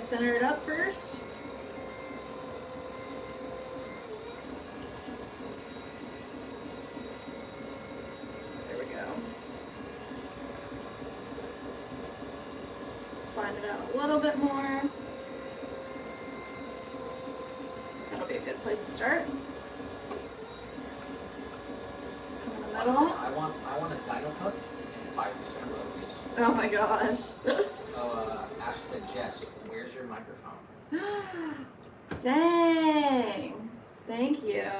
I center it up first? There we go. Find it out a little bit more. That'll be a good place to start. In the middle. I want a dino cup and 5% royalties. Oh my gosh. Ash said, Jess, where's your microphone? Dang. Thank you.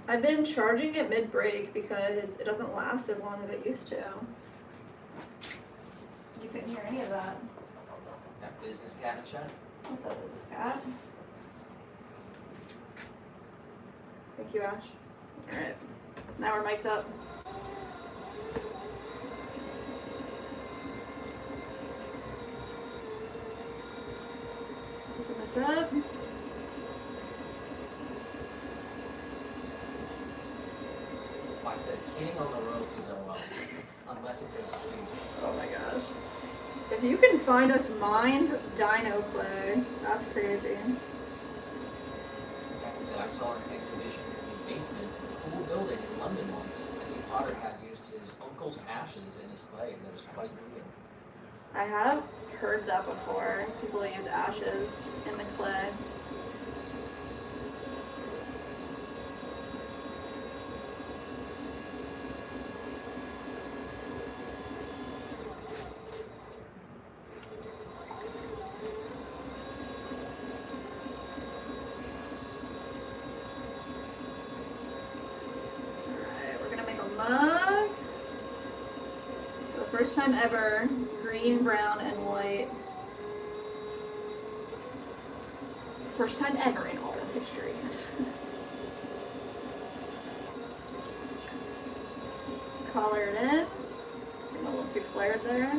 I've been charging it mid-break because it doesn't last as long as it used to. You couldn't hear any of that. That business cat in chat? What's up, is this cat? Thank you, Ash. Alright. Now we're mic'd up. Open this up. I said, kidding on the royalties are well. Unless it goes to Oh my gosh. If you can find us mined dino clay, that's crazy. I saw an exhibition in the basement of a cool building in London once. I think Potter had used his uncle's ashes in his clay, and it was quite moving. I have heard that before. People use ashes in the clay. Mug. For the first time ever, green, brown, and white. First time ever in all of history. Color it in. Getting a little too flared there.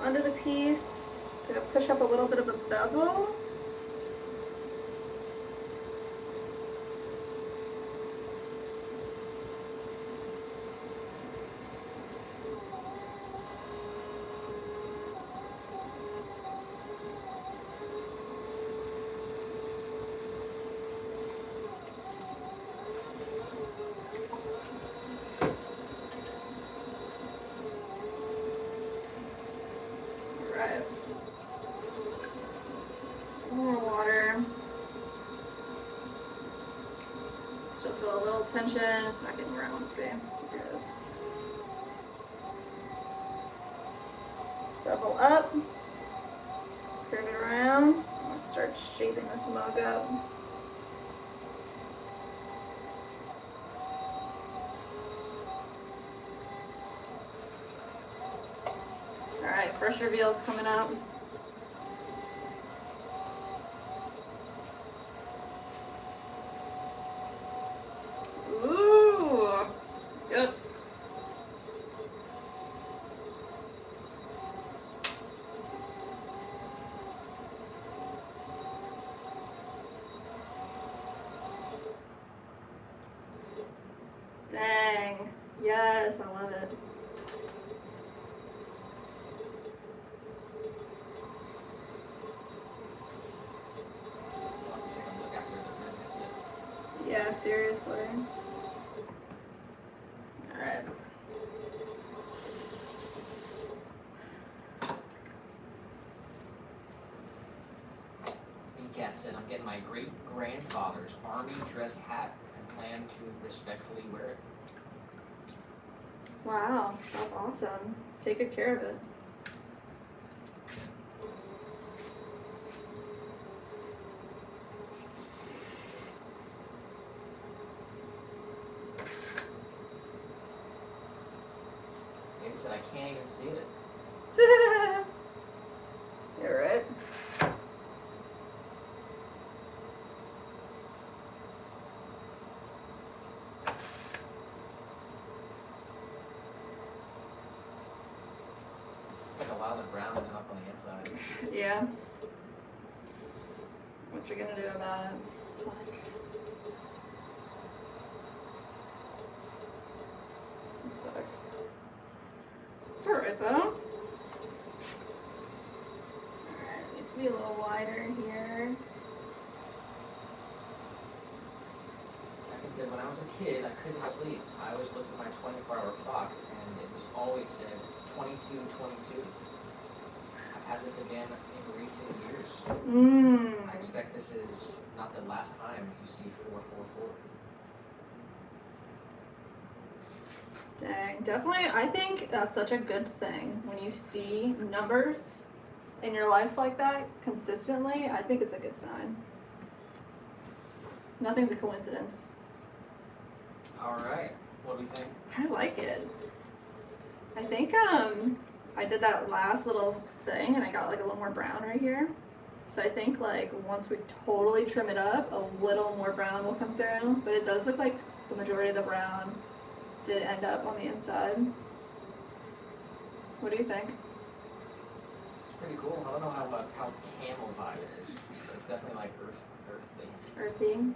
Under the piece, gonna push up a little bit of a bevel. Tension, it's not getting round today. Here it is. Bevel up, curve it around. Let's start shaping this mug up. Alright, first reveal's coming out. Dang. Yes, I love it. Yeah, seriously. Alright. Cat said, I'm getting my great-grandfather's army dress hat and plan to respectfully wear it. Wow, that's awesome. Take good care of it. He said, I can't even see it. You're right. inside. Yeah. What you gonna do about it? It's like... It sucks. It's alright though. Alright, needs to be a little wider here. Like I said, when I was a kid, I couldn't sleep. I always looked at my 24-hour clock, and it was always said 22:22. I've had this again in recent years. I expect this is not the last time you see 444. Dang, definitely. I think that's such a good thing when you see numbers in your life like that consistently. I think it's a good sign. Nothing's a coincidence. All right, what do you think? I like it. I think I did that last little thing and I got like a little more brown right here. So I think like once we totally trim it up, a little more brown will come through. But it does look like the majority of the brown did end up on the inside. What do you think? It's pretty cool. I don't know how camel vibe it is, but it's definitely like earthly. Earthy.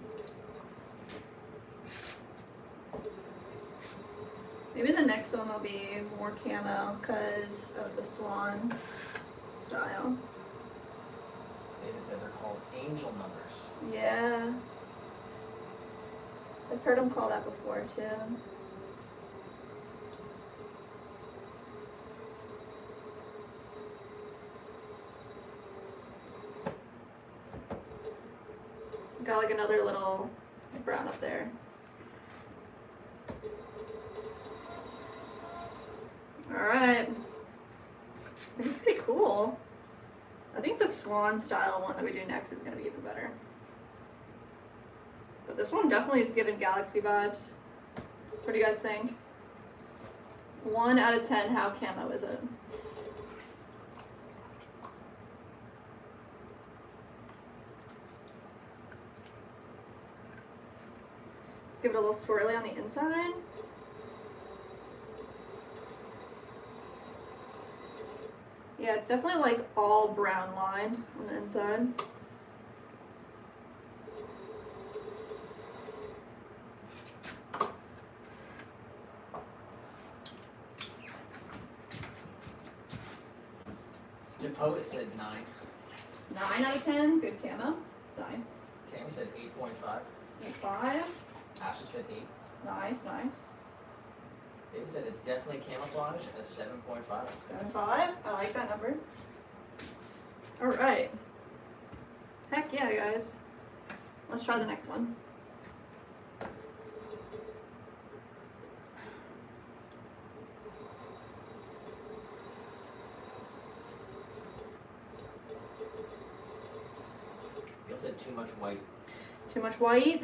Maybe the next one will be more camo because of the Swan style. David said they're called angel numbers. Yeah. I've heard them call that before too. Got like another little brown up there. Alright. I think it's pretty cool. I think the Swan style one that we do next is going to be even better. But this one definitely is giving galaxy vibes. What do you guys think? 1 out of 10, how camo is it? Let's give it a little swirly on the inside. Yeah, it's definitely like all brown lined on the inside. The poet said 9. 9 out of 10, good camo. Nice. Tammy said 8.5. 5. Ashley said 8. Nice, nice. David said it's definitely camouflage at a 7.5. 7.5. I like that number. Alright. Heck yeah, guys. Let's try the next one. You said too much white. Too much white?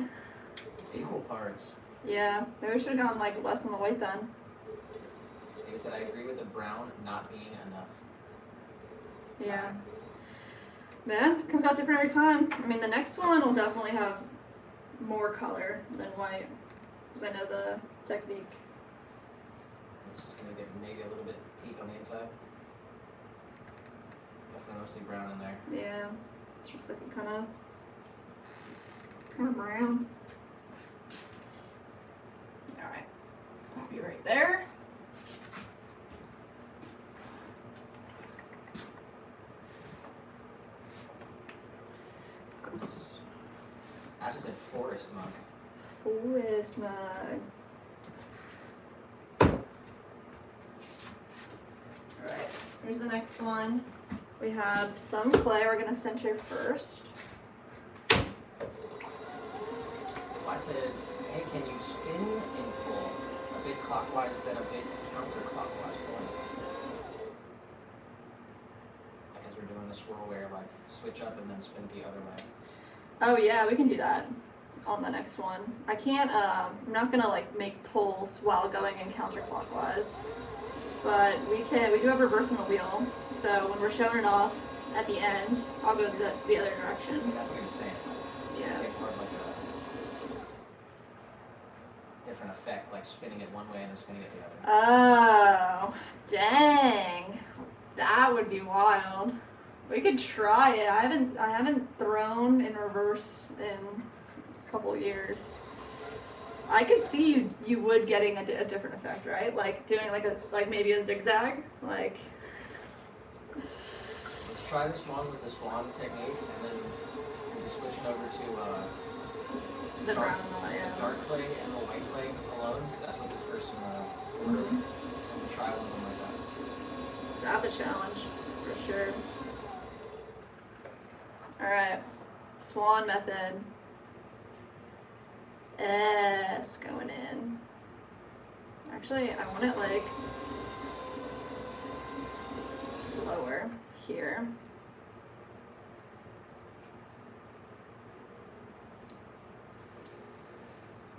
It's equal parts. Yeah, maybe we should have gone like less on the white then. David said I agree with the brown not being enough. Yeah. Man, it comes out different every time. I mean, the next one will definitely have more color than white, because I know the technique. It's just gonna get maybe a little bit peak on the inside. Definitely mostly brown in there. Yeah, it's just like kind of brown. All right, pop you right there. I just said forest mug. Forest mug. Alright, here's the next one. We have some clay we're going to center first. I said, hey, can you spin and pull a bit clockwise instead of a bit counterclockwise pulling? Like as we're doing the swirl where like switch up and then spin the other way. Oh yeah, we can do that on the next one. I can't, I'm not gonna like make pulls while going in counterclockwise, but we do have reverse on the wheel, so when we're showing it off at the end, I'll go the other direction. That's what you're saying. Yeah. Get more of like a different effect, like spinning it one way and then spinning it the other. Oh, dang. That would be wild. We could try it. I haven't thrown in reverse in a couple years. I could see you would getting a different effect, right? Like doing like maybe a zigzag, like. Let's try this one with the Swan technique, and then we're switching over to The brown and the white, yeah. dark clay and the white clay alone. That's what this person ordered. And we'll try one of them like that. That's a challenge, for sure. Alright, Swan method. S going in. Actually, I want it like lower here.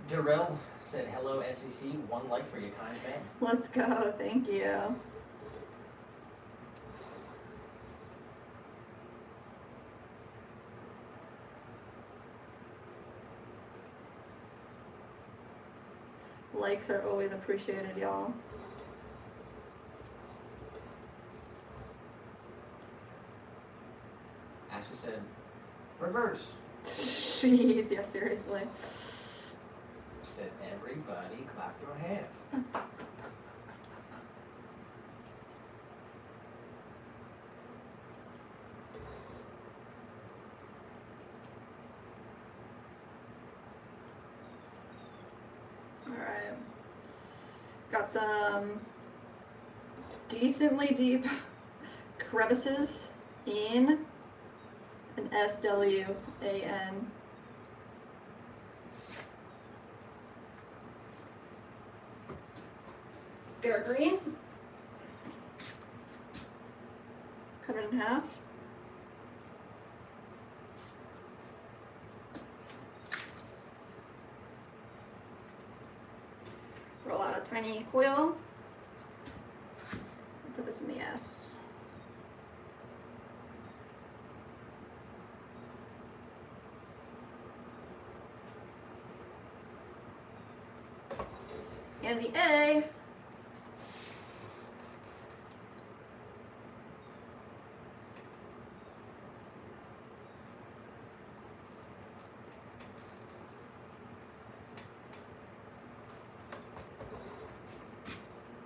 Darrell said, hello SEC, one like for you, kind fan. Let's go, thank you. Likes are always appreciated, y'all. Ashley said, reverse. Jeez, yeah, seriously. Said, everybody clap your hands. Alright. Got some decently deep crevices in an SWAN. Let's get our green. Cut it in half. Roll out a tiny coil. Put this in the S. And the A.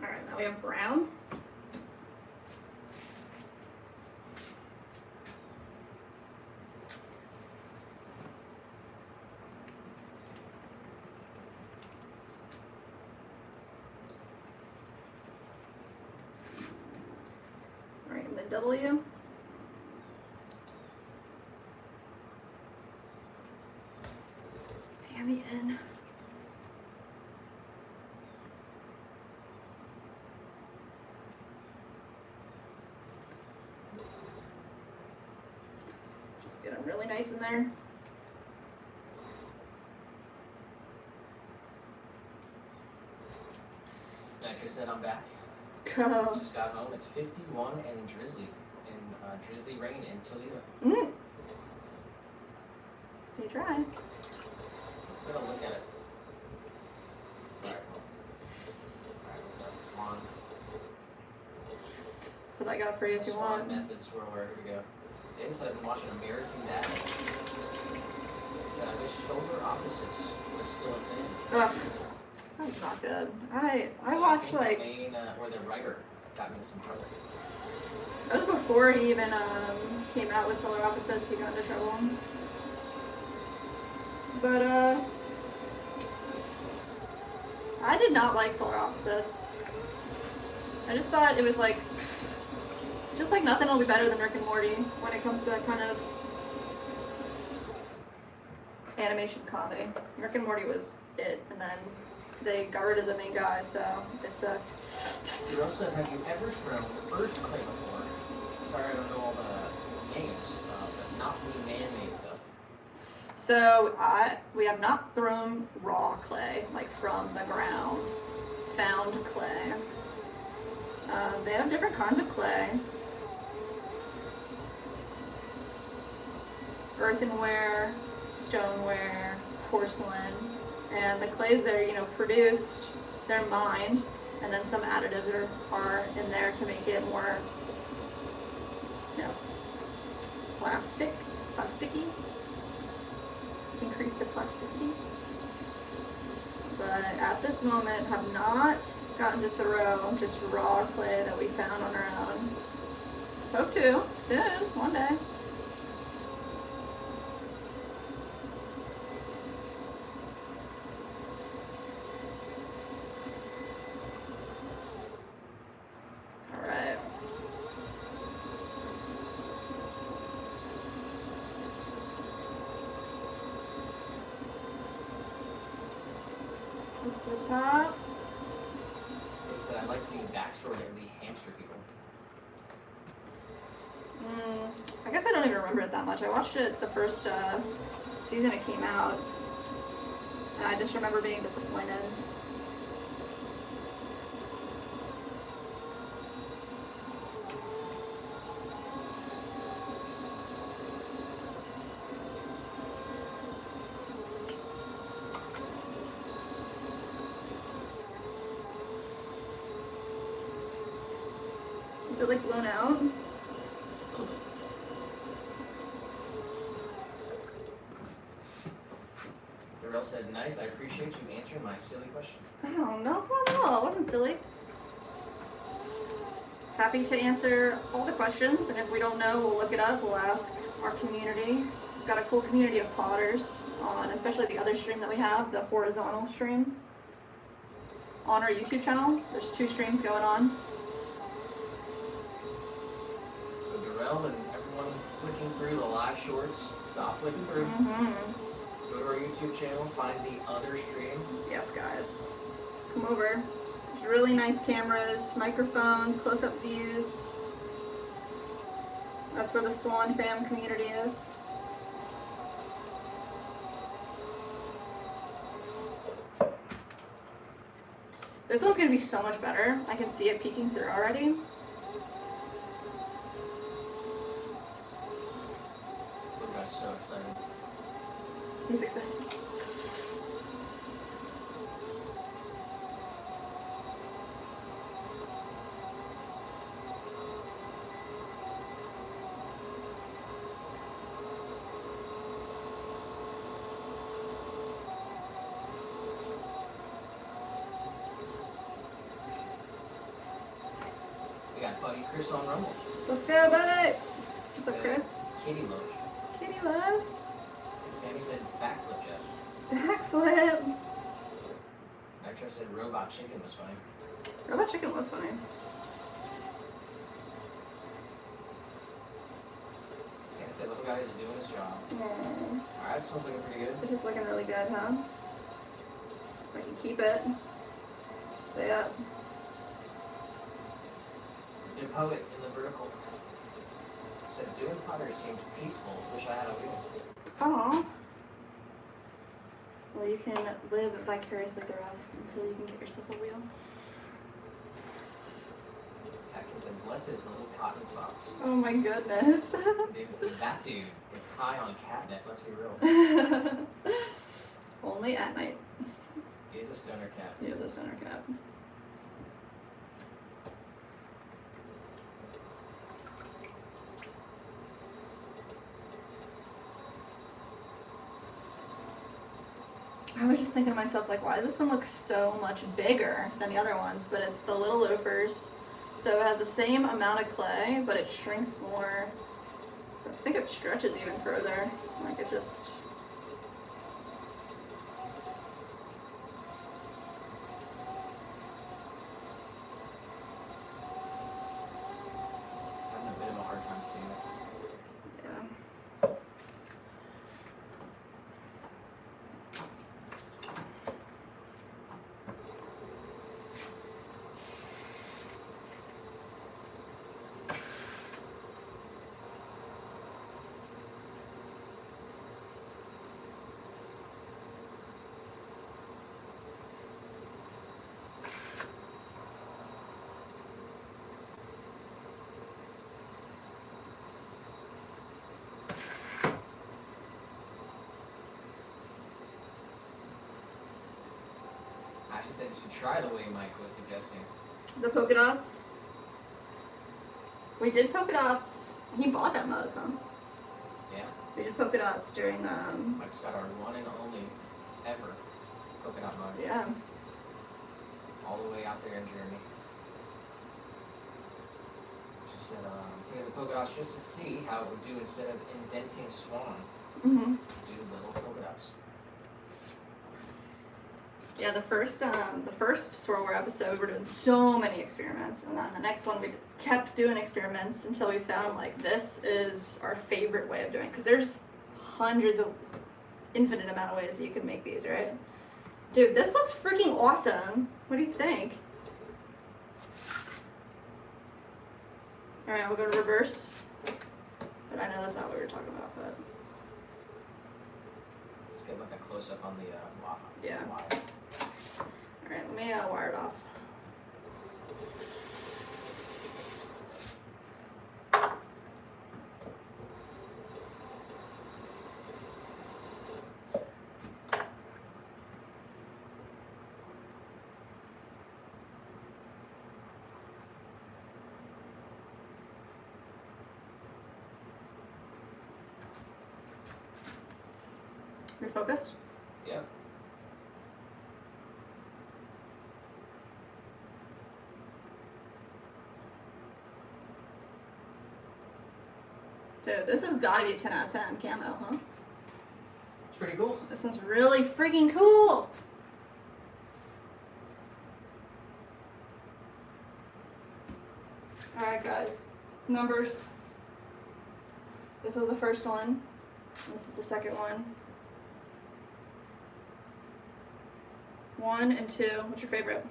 Alright, now we have brown. Alright, and the W. And the N. Just get them really nice in there. Nitro said, I'm back. Let's go. Just got home. It's 51 and drizzly. Drizzly rain in Toledo. Mm. Stay dry. Let's go look at it. Alright, let's go. Swan. That's what I got for you if you Swan want. methods where here we go. David said I've been watching American Dad. He said I wish solar opposites was still a thing. Ugh, that's not good. I So watched think like, the main, or the writer got into some trouble. that was before he even came out with solar opposites, he got into trouble. But I did not like solar opposites. I just thought it was like, just like nothing will be better than Rick and Morty when it comes to that kind of animation comedy. Rick and Morty was it, and then they got rid of the main guy, so it sucked. You also, have you ever thrown earth clay before? Sorry, I don't know all the names, but not the man-made stuff. So we have not thrown raw clay, like from the ground, found clay. They have different kinds of clay. Earthenware, stoneware, porcelain, and the clays that are, produced, they're mined, and then some additives are in there to make it more, plasticky, increase the plasticity. But at this moment, have not gotten to throw just raw clay that we found on our own. Hope to, soon, one day. Alright. Up the top. It's, I like the backstory of the hamster people. I guess I don't even remember it that much. I watched it the first season it came out, and I just remember being disappointed. Is it like blown out? Darrell said, nice, I appreciate you answering my silly question. Oh, no problem at all. It wasn't silly. Happy to answer all the questions, and if we don't know, we'll look it up. We'll ask our community. We've got a cool community of potters on, especially the other stream that we have, the horizontal stream, on our YouTube channel. There's 2 streams going on. So Darrell and everyone flicking through the live shorts, stop flicking through. Go to our YouTube channel, find the other stream. Yes, guys. Come over. There's really nice cameras, microphones, close-up views. That's where the Swan fam community is. This one's gonna be so much better. I can see it peeking through already. This guy's so excited. He's excited. We got buddy Chris on Rumble. Let's go, buddy! What's up, Chris? Kitty Loach. Kitty love. Sammy said backflip Jeff. Backflip. Nitro said robot chicken was funny. Robot chicken was funny. Yeah, I said little guy is doing his job. Aww. Alright, this one's looking pretty good. It is looking really good, huh? I can keep it. Stay up. The poet in the vertical said doing pottery seems peaceful. Wish I had a wheel. Aww. Well, you can live vicariously through us until you can get yourself a wheel. Atkins said bless his little cotton socks. Oh my goodness. David said that dude is high on catnip. Let's be real. Only at night. He is a stoner cat. He is a stoner cat. I was just thinking to myself, like, why does this one look so much bigger than the other ones? But it's the little loafers. So it has the same amount of clay, but it shrinks more. I think it stretches even further. Like, it just... I'm having a bit of a hard time seeing it. Yeah. I just said you should try the way Mike was suggesting. The polka dots. We did polka dots. He bought that mug, huh? We did polka dots during Mike's got our one and only ever polka dot mug. yeah. All the way out there in Germany. She said, the polka dots just to see how it would do instead of indenting Swan. Mhm. Do little polka dots. Yeah, the first swirlware episode, we were doing so many experiments, and then the next one we kept doing experiments until we found like this is our favorite way of doing it, because there's hundreds of infinite amount of ways that you can make these, right? Dude, this looks freaking awesome. What do you think? All right, we'll go to reverse. But I know that's not what we were talking about, but Let's get like a close up on the yeah. wire. All right, let me wire it off. Refocus. Yep. Dude, this has gotta be 10 out of 10 camo, huh? It's pretty cool. This one's really freaking cool! Alright guys, numbers. This was the first one. This is the second one. 1 and 2. What's your favorite?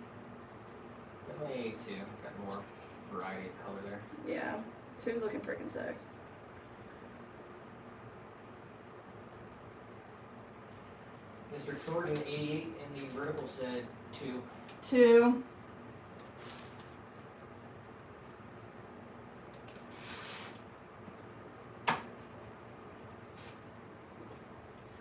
Definitely 2. It's got more variety of color there. Yeah, 2's looking freaking sick. Mr. Thornton 88 in the vertical said 2. 2.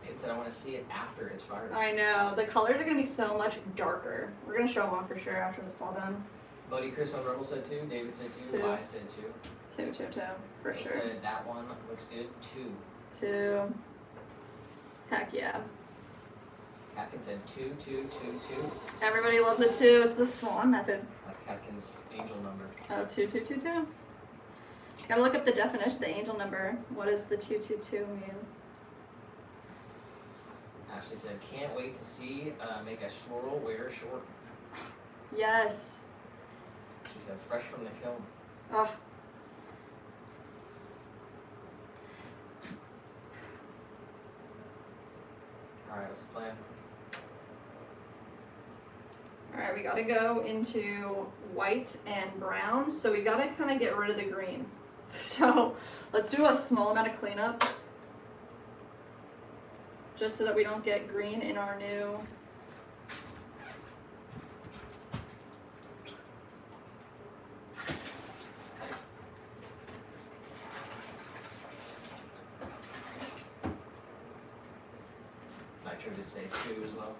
It said I want to see it after it's fired. I know, the colors are gonna be so much darker. We're gonna show them off for sure after it's all done. Buddy Chris on Rebel said 2. David said 2. 2. I said 2. 2, for He sure. said that one looks good. 2. 2. Heck yeah. Katkin said 2, 2, 2, 2. Everybody loves it too. It's the Swan method. That's Katkin's angel number. Oh, 2, 2, 2, 2. Gotta look up the definition, the angel number. What does the 2, 2, 2 mean? Ashley said, can't wait to see make a swirl wear short. Yes. She said, fresh from the kiln. Oh. Alright, what's the plan? Alright, we gotta go into white and brown, so we gotta kind of get rid of the green. So let's do a small amount of cleanup, just so that we don't get green in our new. Nitro did say 2 as well.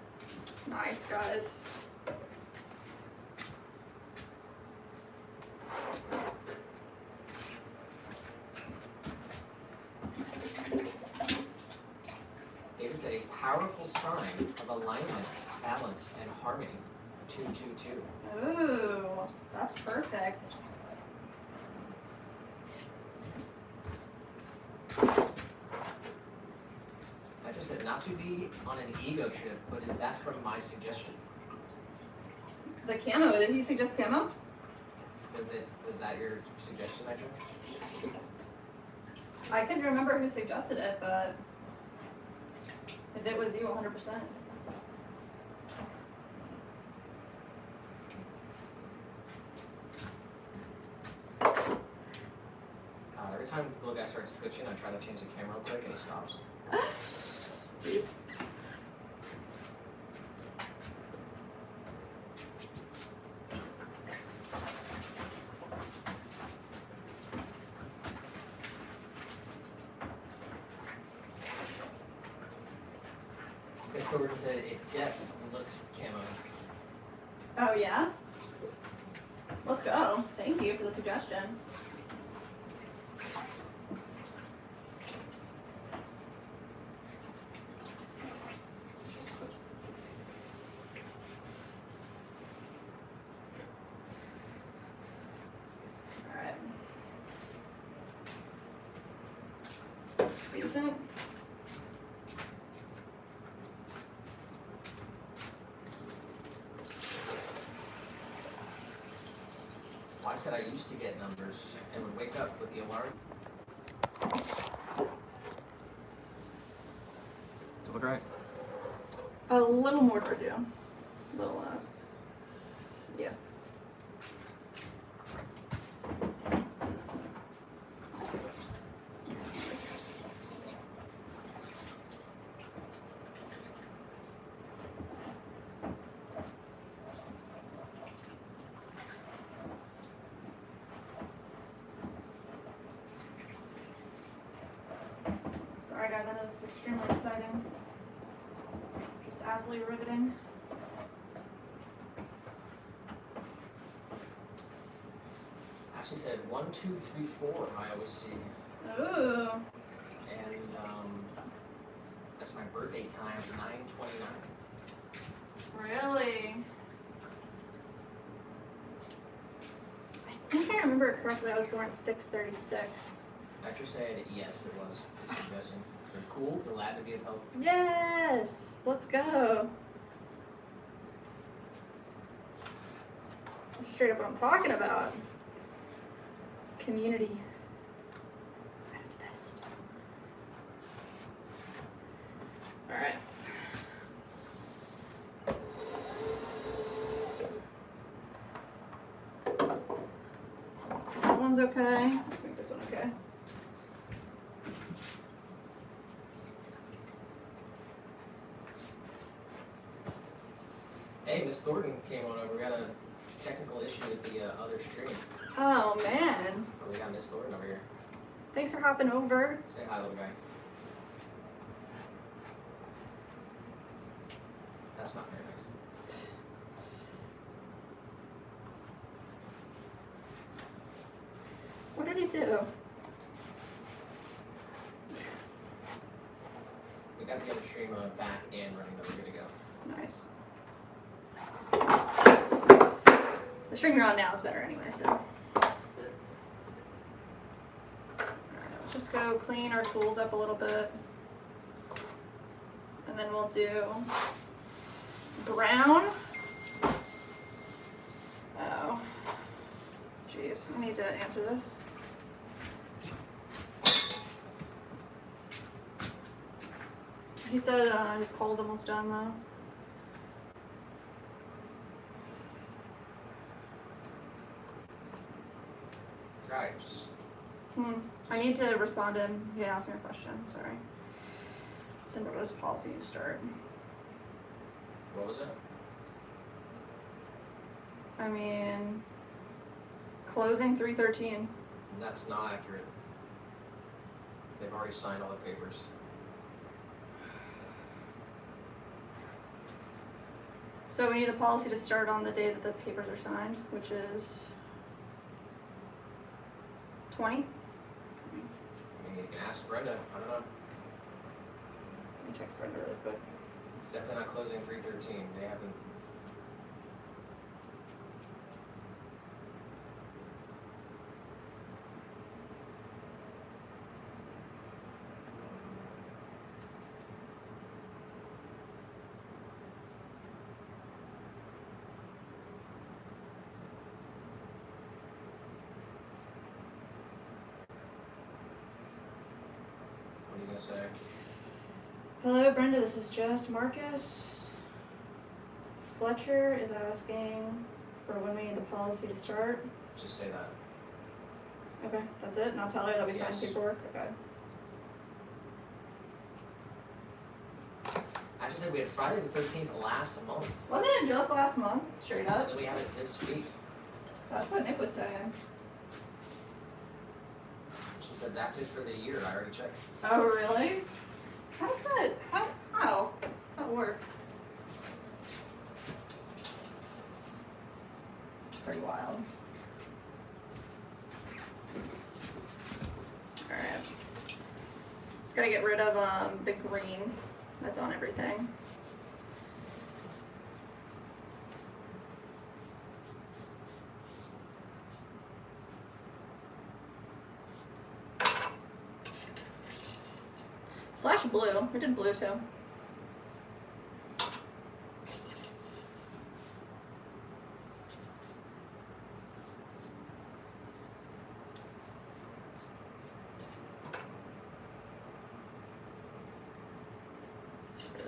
Nice, guys. David said a powerful sign of alignment, balance, and harmony. 2, 2, 2. Ooh, that's perfect. I just said not to be on an ego trip, but is that from my suggestion? The camo, did he suggest camo? Was that your suggestion, Nitro? I couldn't remember who suggested it, but if it was you, 100%. Every time the little guy starts twitching, I try to change the camera real quick and he stops. Jeez. Miss Thornton said it definitely looks camo. Oh yeah? Let's go. Thank you for the suggestion. Decent. Well, I said I used to get numbers and would wake up with the alarm. Does it look right? A little more towards you. A little less. Yeah. Sorry guys, I know this is extremely exciting. Just absolutely riveting. Actually said 1, 2, 3, 4. I always see, Ooh. and that's my birthday time, 9/29. Really? I think I remember it correctly. I was born at 6:36. Richo said yes, it was. He's suggesting. So cool. Glad to be of help. Yes! Let's go. That's straight up what I'm talking about. Community at its best. Alright. That one's okay. Let's make this one okay. Hey, Miss Thornton came on over. We got a technical issue with the other stream. Oh man. Oh, we got Miss Thornton over here. Thanks for hopping over. Say hi, little guy. That's not very nice. What did he do? We got the other stream back and running, but we're good to go. Nice. The string you're on now is better anyway, so. Alright, let's just go clean our tools up a little bit. And then we'll do brown. Oh. Jeez, I need to answer this. He said his coal's almost done though. Right, just I need to respond to him. He asked me a question. Sorry. Send over this policy to start. what was it? I mean, closing 313. That's not accurate. They've already signed all the papers. So we need the policy to start on the day that the papers are signed, which is 20. I mean, you can ask Brenda. I don't know. Let me text Brenda really quick. It's definitely not closing 313. They haven't. What are you gonna say? Hello, Brenda. This is Jess. Marcus. Fletcher is asking for when we need the policy to start. Just say that. Okay, that's it. And I'll tell her that we signed Yes. paperwork. Okay. I just said we had Friday the 13th last month. Wasn't it just last month? Straight And up. then we have it this week. That's what Nick was saying. She said that's it for the year. I already checked. Oh, really? How does that, how does that work? Pretty wild. Alright. Just gotta get rid of the green that's on everything. Slash blue. We did blue too.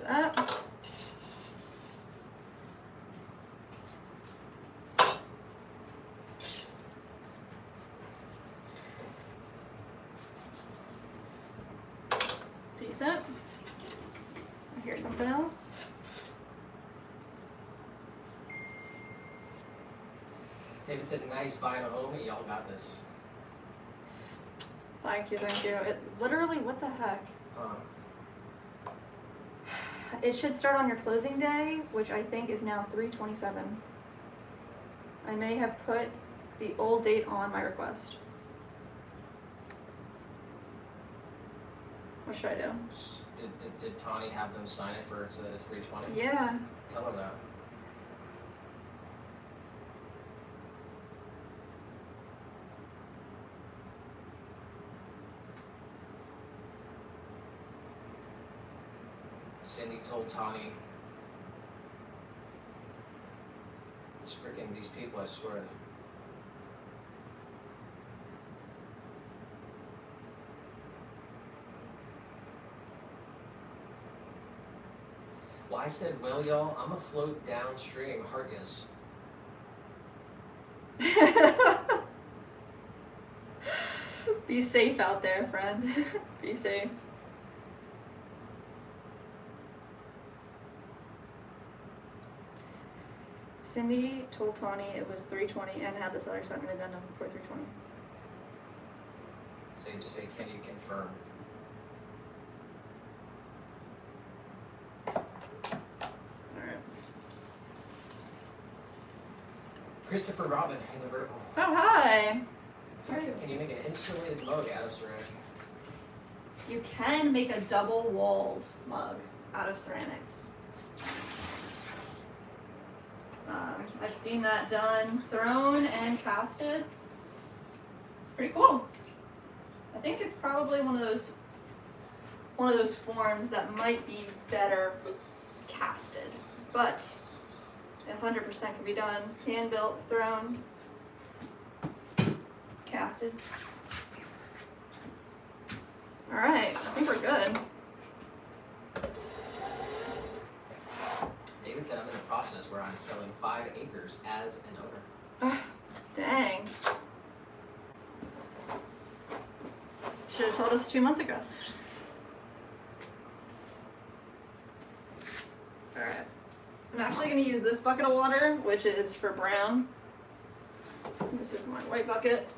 That. Decent. Here's something else. David said, nice, buying a home. Y'all got this. Thank you, thank you. It literally, what the heck? It should start on your closing day, which I think is now 3/27. I may have put the old date on my request. What should I do? Did Tawny have them sign it for so that it's 3/20? Yeah. Tell her that. Cindy told Tawny. It's freaking these people, I swear. Well, I said, well, y'all, I'm afloat downstream. Heart is. Be safe out there, friend. Be safe. Cindy told Tawny it was 3/20 and had this other second addendum for 3/20. So you just say, can you confirm? Alright. Christopher Robin in the vertical. Oh, hi! So can you make an insulated mug out of ceramic? You can make a double-walled mug out of ceramics. I've seen that done, thrown and casted. It's pretty cool. I think it's probably one of those forms that might be better casted, but 100% can be done. Hand built, thrown, casted. All right, I think we're good. David said I'm in a process where I'm selling 5 acres as an owner. Ugh, dang. Should have told us 2 months ago. Alright. I'm actually going to use this bucket of water, which is for brown. This is my white bucket.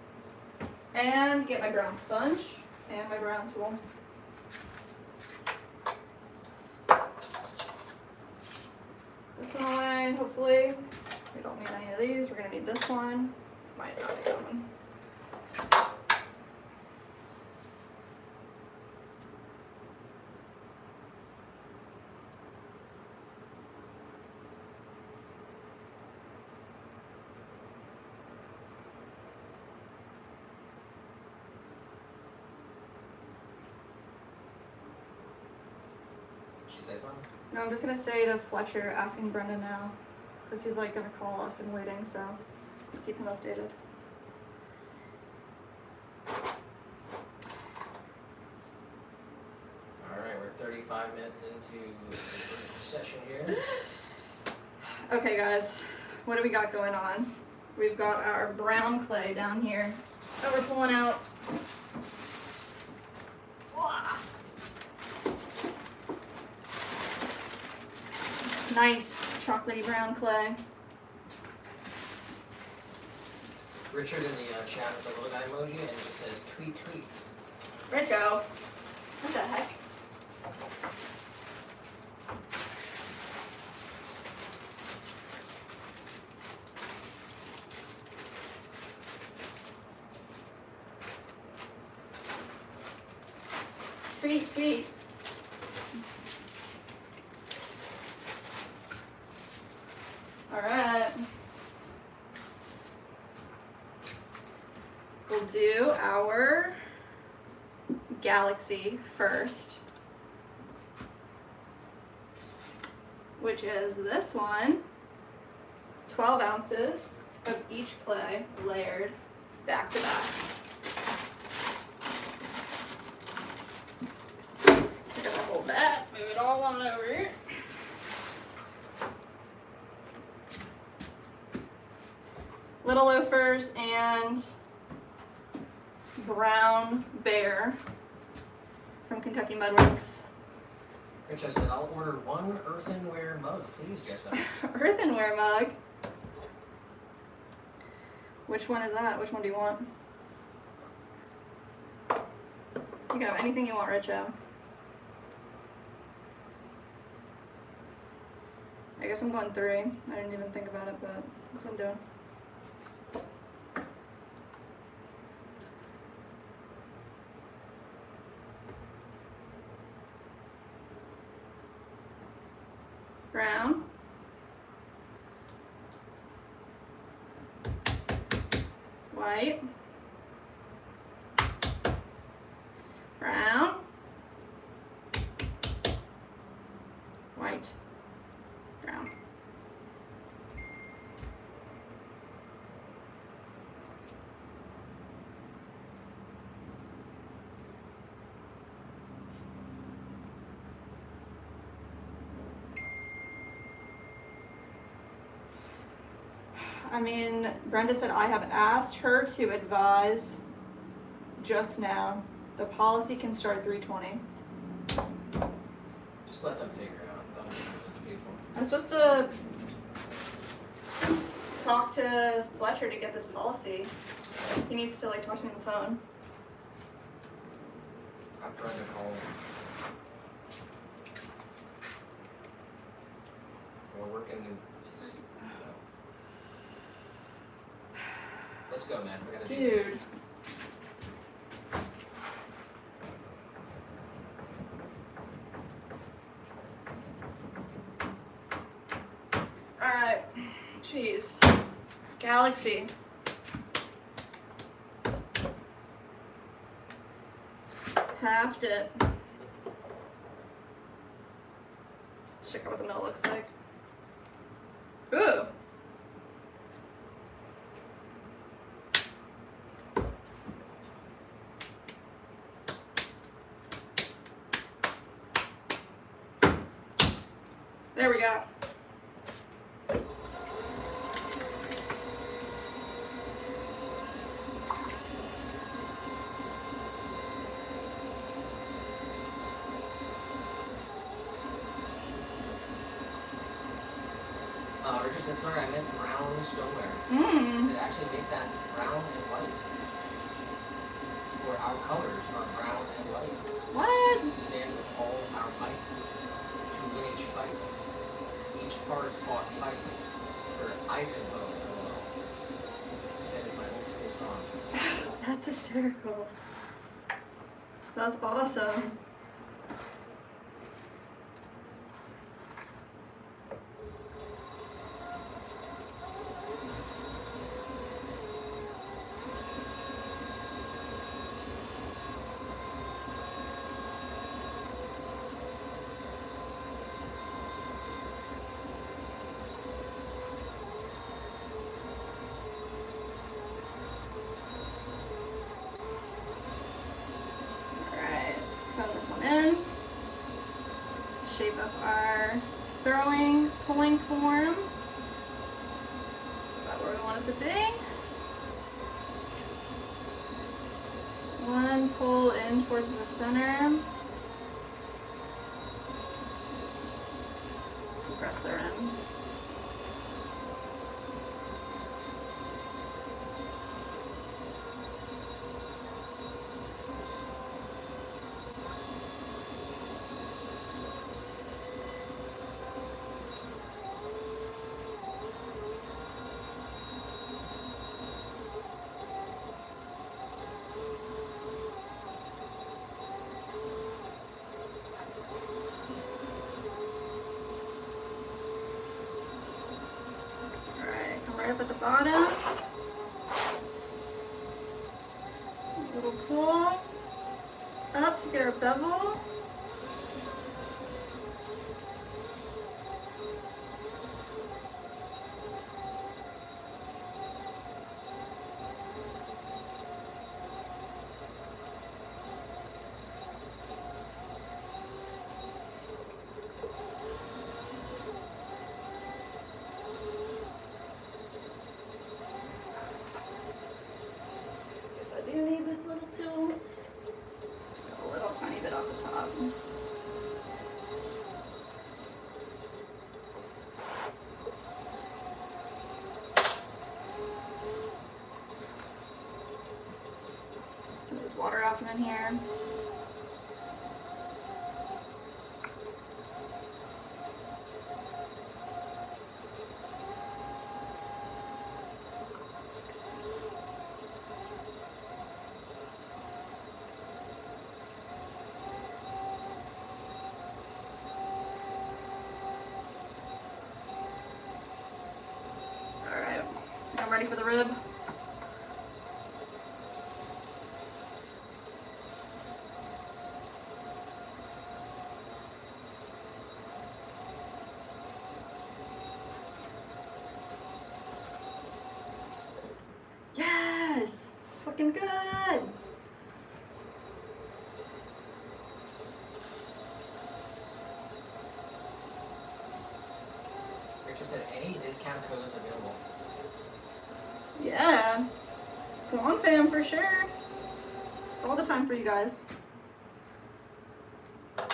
And get my brown sponge and my brown tool. This one away, hopefully. We don't need any of these. We're going to need this one. Might not need that one. She say something? No, I'm just gonna say to Fletcher, asking Brendan now, because he's like gonna call us and waiting, so keep him updated. Alright, we're 35 minutes into the session here. Okay, guys, what do we got going on? We've got our brown clay down here that we're pulling out. Nice chocolatey brown clay. Richard in the chat with the little guy emoji and it just says tweet tweet. Richo. What the heck? Tweet, tweet. Alright. We'll do our galaxy first. which is this one, 12 ounces of each clay layered back to back. We're gonna hold that, move it all on over here. Little Loafers and Brown Bear from Kentucky Mudworks. Richo said, I'll order one earthenware mug, please, Jessica. Earthenware mug. Which one is that? Which one do you want? You can have anything you want, Richo. I guess I'm going 3. I didn't even think about it, but that's what I'm doing. Brown. White. Brown. White. Brown. I mean, Brenda said I have asked her to advise just now. The policy can start 320. Just let them figure it out. Don't give it to people. I'm supposed to talk to Fletcher to get this policy. He needs to like talk to me on the phone. I've tried to call. We're working. Let's go, man. We gotta do this. Dude. Alright. Jeez. Galaxy. Halved it. Let's check out what the middle looks like. Ooh. There we go. Richard said, sorry, I meant brown stoneware. Mmm. It actually make that brown and white. Or our colors are brown and white. What? Stand with all our might to win each fight. Each part fought fight for Ivanhoe. He said it's my old school song. That's hysterical. That's awesome. In, shape up our throwing, pulling form. That's about where we want it to be. One pull in towards the center. Press the rim. Up at the bottom, little pull up to get our bevel, crafting in here. Alright, I'm ready for the rib. Yes! It's looking good! Richo said any discount codes available. Yeah. Swan fam for sure. All the time for you guys. Here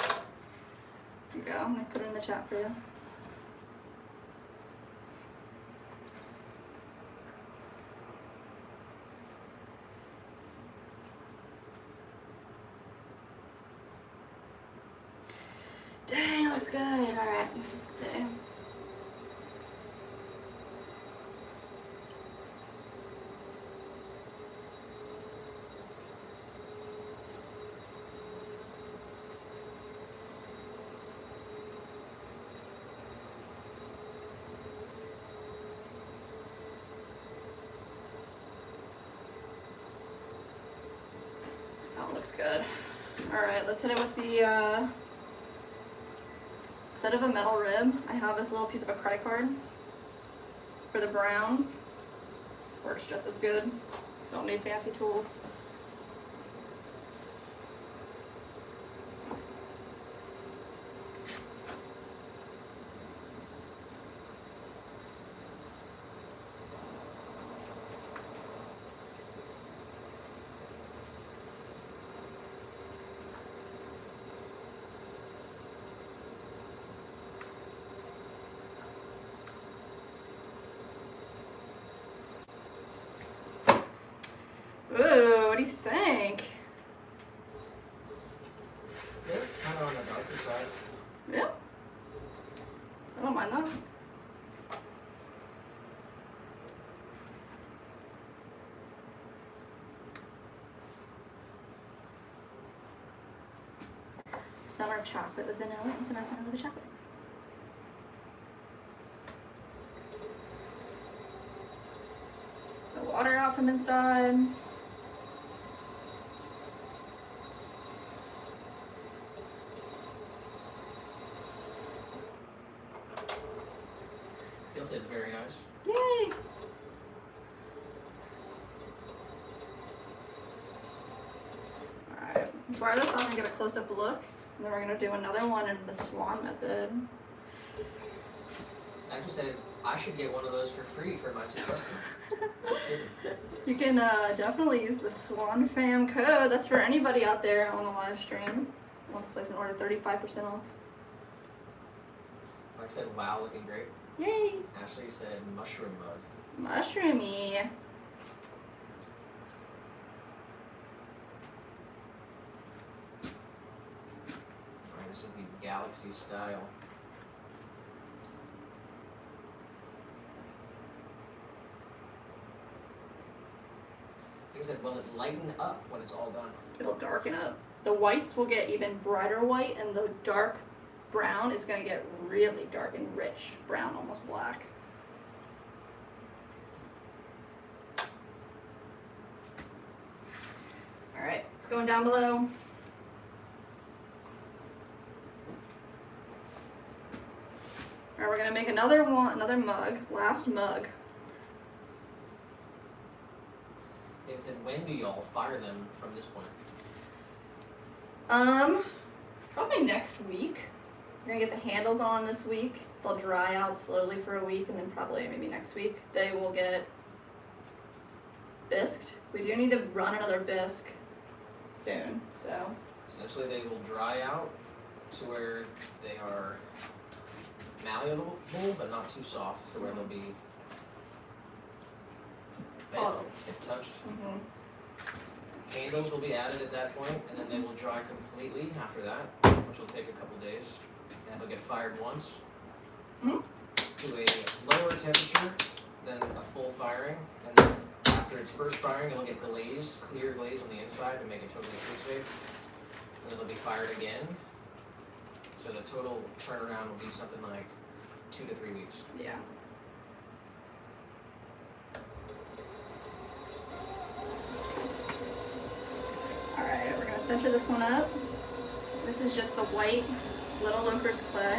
you go. I'm gonna put it in the chat for you. Dang, looks good. Alright, let's see. That looks good. Alright, let's hit it with the, instead of a metal rib, I have this little piece of a credit card for the brown. Works just as good. Don't need fancy tools. Ooh, what do you think? Yeah, kind of on the darker side. Yeah. I don't mind that. Some are chocolate with vanilla and some are vanilla with chocolate. The water out from inside. Feels it very nice. Yay! Alright, let's fire this off and get a close-up look. And then we're gonna do another one in the Swan method. I just said I should get one of those for free for my customer. Just kidding. You can definitely use the Swan Fam code. That's for anybody out there on the live stream. Wants to place an order 35% off. Like I said, wow, looking great. Yay! Ashley said mushroom mug. Mushroomy. Alright, this is the Galaxy style. Like I said, will it lighten up when it's all done? It'll darken up. The whites will get even brighter white, and the dark brown is going to get really dark and rich brown, almost black. All right, it's going down below. All right, we're going to make another mug, last mug. They said, when do y'all fire them from this point? Probably next week. We're gonna get the handles on this week. They'll dry out slowly for a week, and then probably maybe next week they will get bisqued. We do need to run another bisque soon, so. Essentially, they will dry out to where they are malleable, but not too soft, to where they'll be bent Oh. if touched. Mm-hmm. Handles will be added at that point, and then they will dry completely after that, which will take a couple days. And it'll get fired once to a lower temperature than a full firing, and then after its first firing, it'll get glazed, clear glaze on the inside to make it totally food safe. And then it'll be fired again. So the total turnaround will be something like 2 to 3 weeks. Yeah. Alright, we're gonna center this one up. This is just the white Little Loker's clay,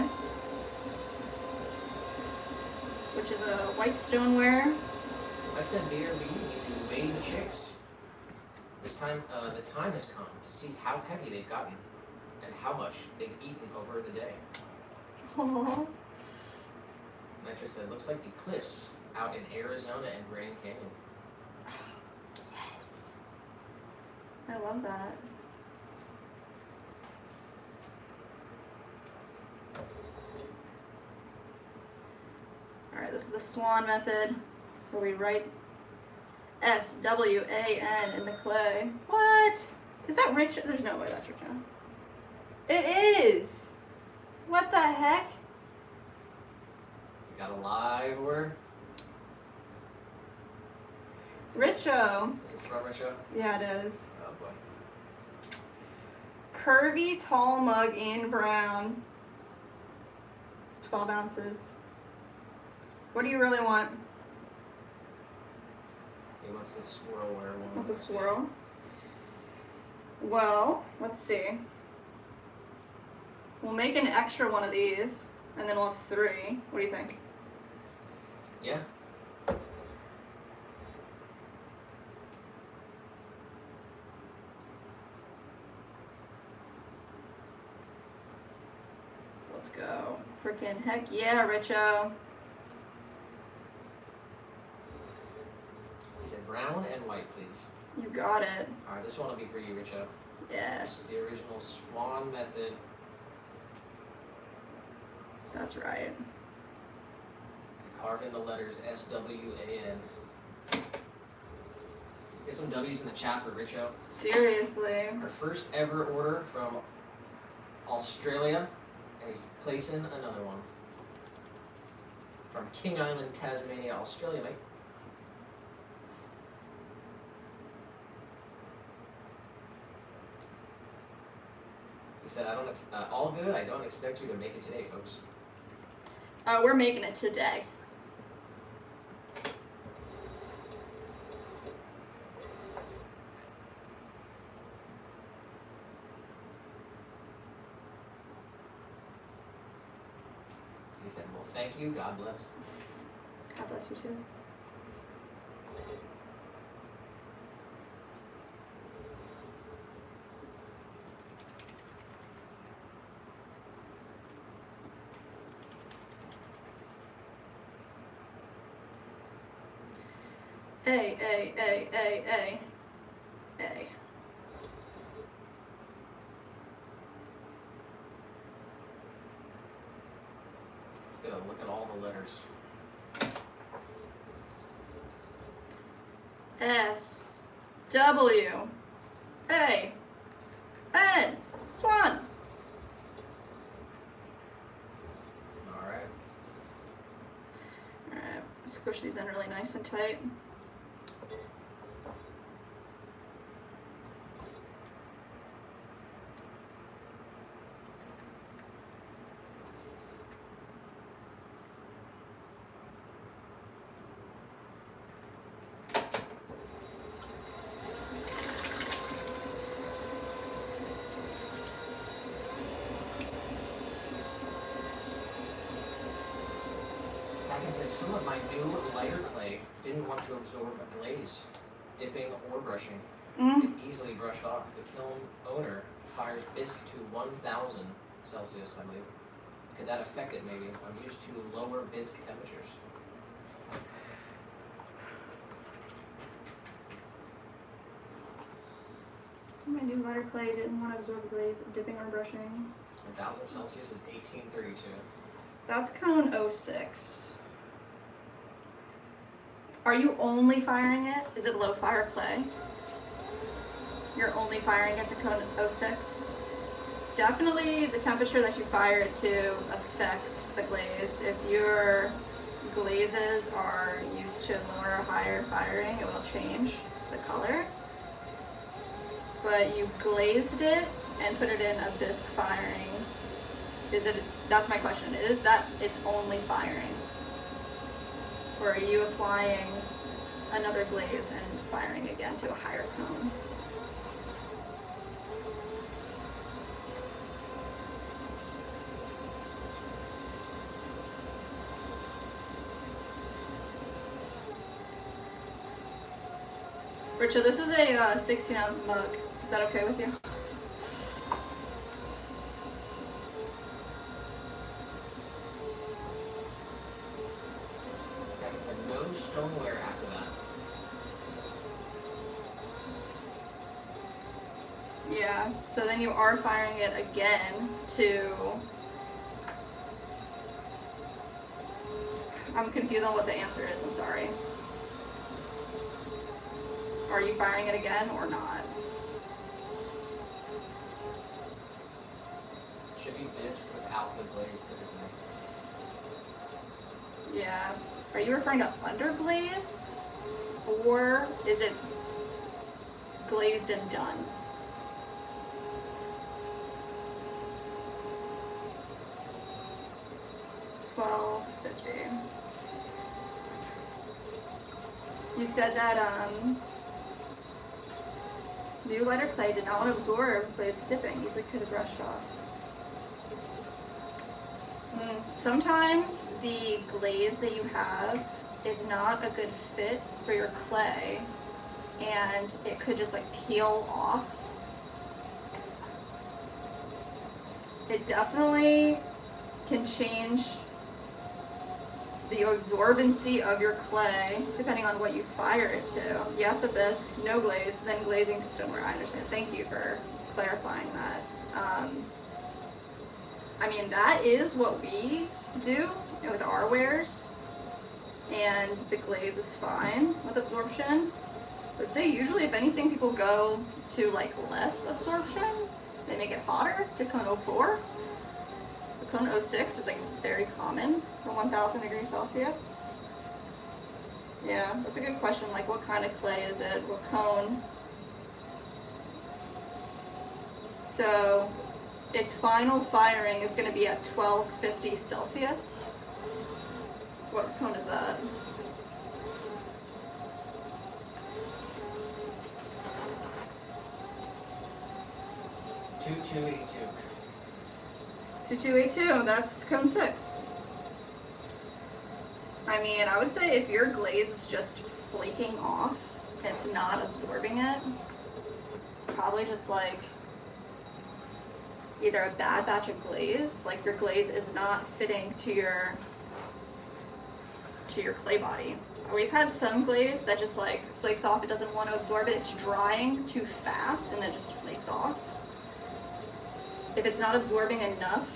which is a white stoneware. Like I said, BRB, you made the chicks. This time, the time has come to see how heavy they've gotten and how much they've eaten over the day. Aww. And I just said, it looks like the cliffs out in Arizona and Grand Canyon. Yes. I love that. Alright, this is the Swan method, where we write S-W-A-N in the clay. What? Is that Richo? There's no way that's Richo. It is! What the heck? You got a live order? Richo. Is it from Richo? Yeah, it is. Oh boy. Curvy tall mug in brown. 12 ounces. What do you really want? He wants the swirlware one. Want the swirl? Well, let's see. We'll make an extra one of these, and then we'll have 3. What do you think? Yeah. Let's go. Freaking heck yeah, Richo. He said brown and white, please. You got it. Alright, this one will be for you, Richo. Yes. The original Swan method. That's right. Carve in the letters S-W-A-N. Get some W's in the chat for Richo. Seriously. Our first ever order from Australia, and he's placing another one. From King Island, Tasmania, Australia, mate. He said, all good, I don't expect you to make it today, folks. We're making it today. He said, well, thank you, God bless. God bless you too. A. Let's go, look at all the letters. S. W. A. N. Swan. Alright. Alright, squish these in really nice and tight. Some of my new lighter clay didn't want to absorb a glaze, dipping or brushing. It easily brushed off. The kiln owner fires bisque to 1,000 Celsius, I believe. Could that affect it maybe? I'm used to lower bisque temperatures. My new lighter clay didn't want to absorb glaze, dipping or brushing. 1,000 Celsius is 1832. That's cone 06. Are you only firing it? Is it low fire clay? you're only firing it to cone 06. Definitely the temperature that you fire it to affects the glaze. If your glazes are used to lower or higher firing, it will change the color. But you glazed it and put it in a bisque firing. That's my question, is that it's only firing? Or are you applying another glaze and firing again to a higher cone? Richo, this is a 16-ounce mug. Is that okay with you? No stoneware after that. Yeah, so then you are firing it again to... I'm confused on what the answer is, I'm sorry. Are you firing it again or not? Should be bisque without the glaze typically. Yeah. Are you referring to underglaze? Or is it glazed and done? $12.50. You said that new lighter clay did not want to absorb glaze dipping. Easily could have brushed off. Sometimes the glaze that you have is not a good fit for your clay, and it could just like peel off. It definitely can change the absorbency of your clay depending on what you fire it to. Yes, a bisque, no glaze, then glazing to stoneware. I understand. Thank you for clarifying that. I mean, that is what we do with our wares, and the glaze is fine with absorption. I'd say usually, if anything, people go to like less absorption. They make it hotter to cone 04. The cone 06 is like very common for 1000 degrees Celsius. Yeah, that's a good question. Like, what kind of clay is it? What cone? So its final firing is going to be at 1250 Celsius. What cone is that? $22.82. 2282, that's cone 6. I mean, I would say if your glaze is just flaking off and it's not absorbing it, it's probably just like either a bad batch of glaze, like your glaze is not fitting to your clay body. We've had some glaze that just like flakes off, it doesn't want to absorb it, it's drying too fast and then just flakes off. If it's not absorbing enough,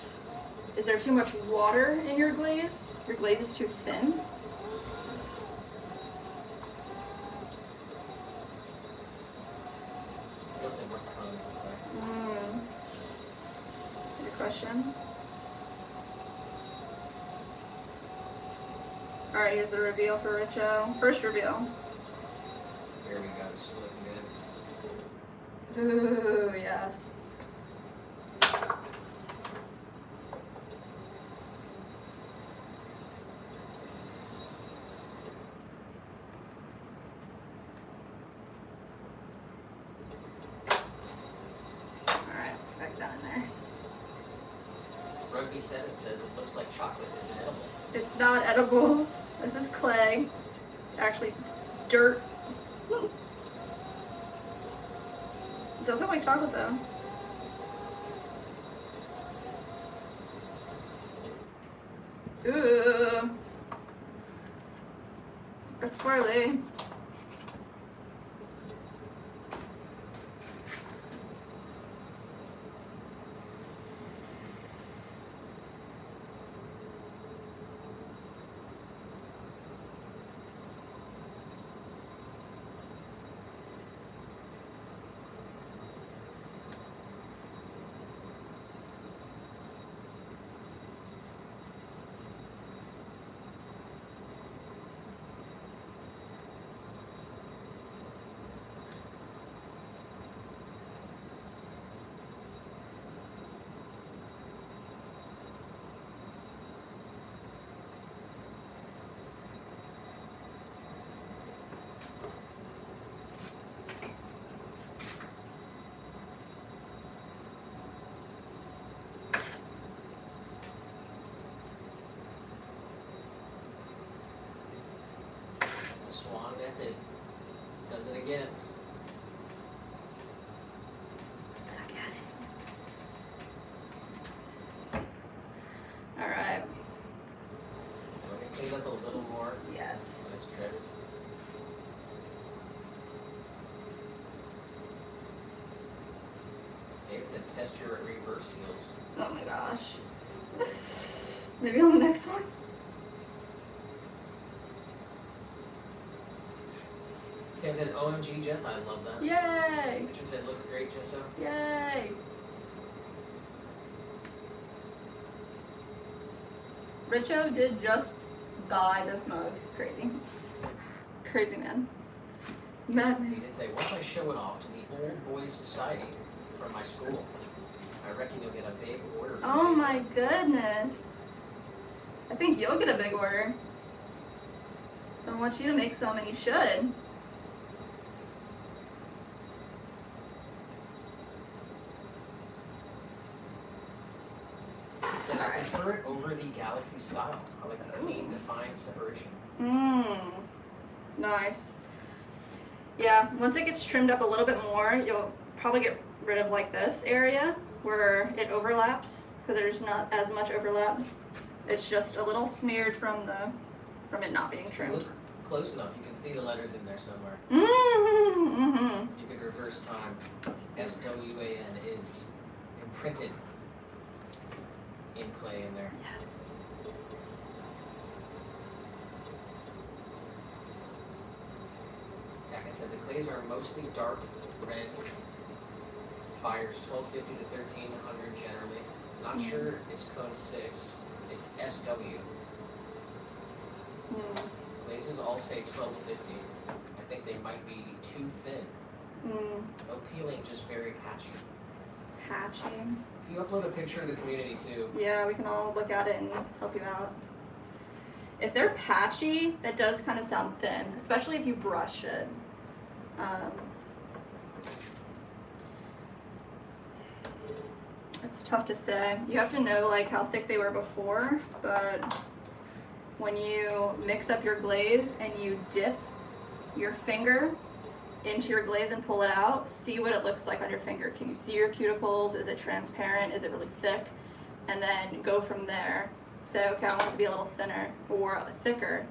is there too much water in your glaze? Your glaze is too thin? That's a good question. Alright, here's the reveal for Richo. First reveal. Here we go, this is looking good. Ooh, yes. Alright, let's get back down in there. Rugby 7 says it looks like chocolate. Is it edible? It's not edible. This is clay. It's actually dirt. It does look like chocolate though. Ooh. Super swirly. method. Does it again. Back at it. Alright. We're going to clean up a little more. Yes. Nice trip. Maybe it's a test your reverse seals. Oh my gosh. Maybe on the next one? Tim said, OMG, Jess, I love that. Yay! Richard said, looks great, Jessa. Yay! Richo did just buy this mug. Crazy. Crazy man. Mad He man. did say, once I show it off to the Old Boys Society from my school, I reckon you'll get a big order from Oh me." my goodness. I think you'll get a big order. I want you to make some and you should. He said, I prefer it over the Galaxy style. I like the clean, Ooh. defined separation. Mmm. Nice. Yeah, once it gets trimmed up a little bit more, you'll probably get rid of like this area where it overlaps, because there's not as much overlap. It's just a little smeared from it not being If you trimmed. look close enough, you can see the letters in there somewhere. Mm-hmm. You can reverse time. SWAN is imprinted in clay in there. Yes. Like I said, the clays are mostly dark red. Fires 1250 to 1300 generally. Not sure it's cone 6. It's SW. Mm. Glazes all say 1250. I think they might be too thin. Mm. No peeling, just very patchy. Patching. If you upload a picture to the community too, Yeah, we can all look at it and help you out. If they're patchy, that does kind of sound thin, especially if you brush it. It's tough to say. You have to know like how thick they were before, but when you mix up your glaze and you dip your finger into your glaze and pull it out, see what it looks like on your finger. Can you see your cuticles? Is it transparent? Is it really thick? And then go from there. Say, okay, I want it to be a little thinner or thicker.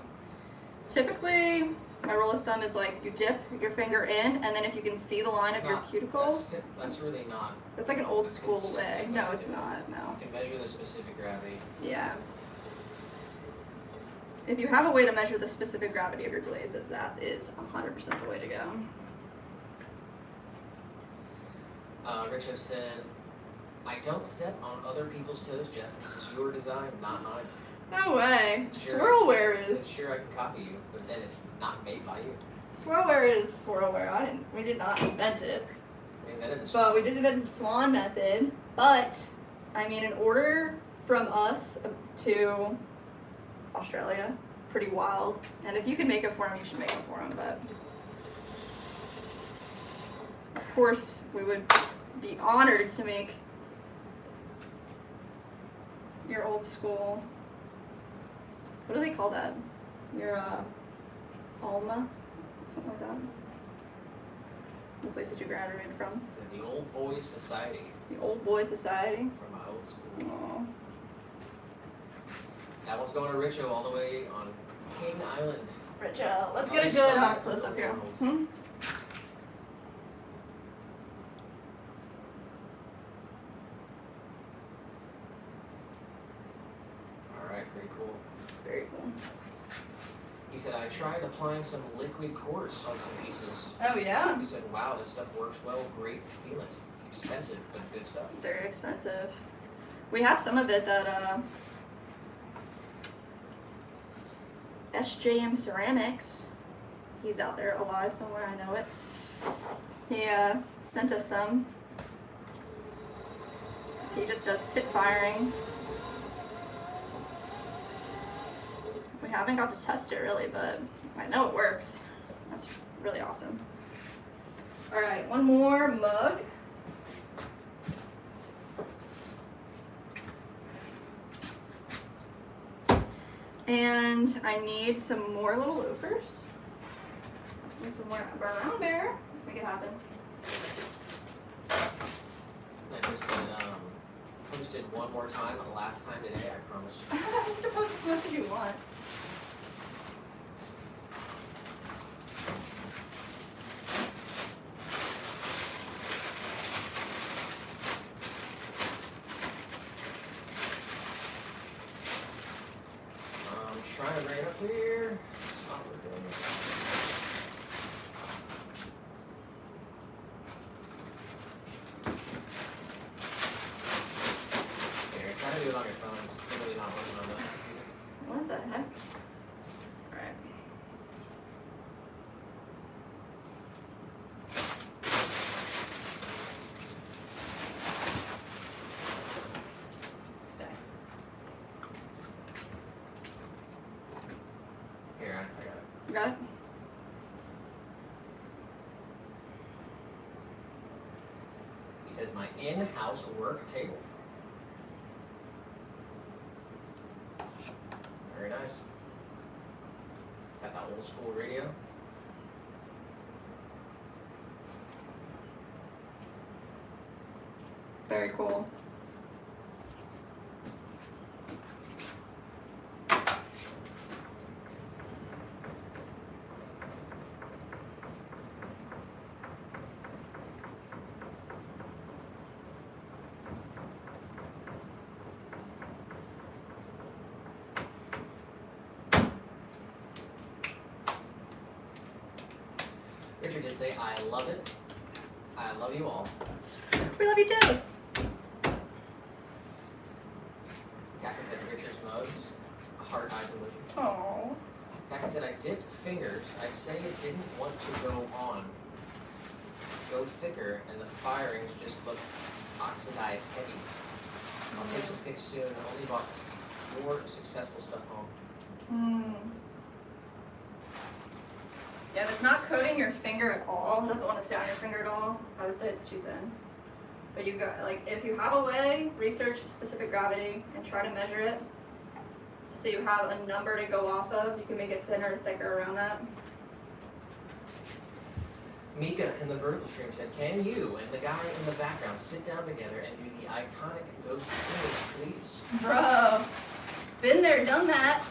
Typically, my rule of thumb is like you dip your finger in, and then if you can see the line of your cuticle, That's really not. that's like an old school way. consistent No, way to it's do it. not. No. You can measure the specific gravity. Yeah. If you have a way to measure the specific gravity of your glazes, that is 100% the way to go. Richo said, I don't step on other people's toes, Jess. This is your design, not mine. No way. Sure. Swirlware Said, is sure, I can copy you, but then it's not made by you. swirlware is swirlware. We did not invent it, I invented this. but we did invent the Swan method. But I mean, an order from us to Australia, pretty wild. And if you can make it for them, you should make it for them. But of course, we would be honored to make your old school. What do they call that? Your Alma, something like that. The place that you graduated from. Said, the Old Boys Society The Old Boy Society. from my old school. Aww. That one's going to Richo all the way on King Island. Richo, let's On get a each good side up of close the up here. world. Alright, very cool. Very cool. He said, I tried applying some liquid quartz on some pieces. Oh yeah? He said, wow, this stuff works well, great sealant. Expensive, but good stuff. Very expensive. We have some of it that SJM Ceramics, he's out there alive somewhere, I know it. He sent us some. So he just does pit firings. We haven't got to test it really, but I know it works. That's really awesome. All right, one more mug. And I need some more little loafers. Need some more brown bear. Let's make it happen. I just said, posted one more time, last time today, I promise. You can post as much as you want. Trying to bring it up here. Stop what we're doing. Here, try to do it on your phone. It's really not working on the computer. What the heck? Alright. Stay. Here, I got it. You got it? He says, my in-house work table. Very nice. Got that old school radio. Very cool. Richard did say, I love it. I love you all. We love you too. Captain said Richard's modes. Heart, eyes, and emoji. Oh. Captain said, I dipped fingers. I'd say it didn't want to go on. Go thicker, and the firings just look oxidized heavy. I'll take some pics soon. I only bought more successful stuff home. Yeah, if it's not coating your finger at all, it doesn't want to stay on your finger at all, I would say it's too thin. But you got, like, if you have a way, research specific gravity and try to measure it. So you have a number to go off of, you can make it thinner or thicker around that. Mika in the vertical stream said, can you and the guy in the background sit down together and do the iconic ghost singing, please? Bro, been there, done that.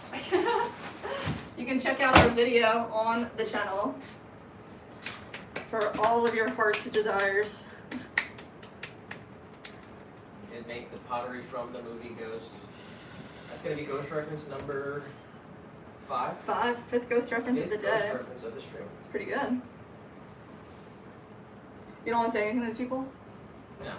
You can check out our video on the channel for all of your heart's desires. Did make the pottery from the movie Ghost. That's going to be Ghost reference number 5. Fifth ghost reference of the Fifth day. Ghost reference of the stream. It's pretty good. You don't want to say anything to these people? No.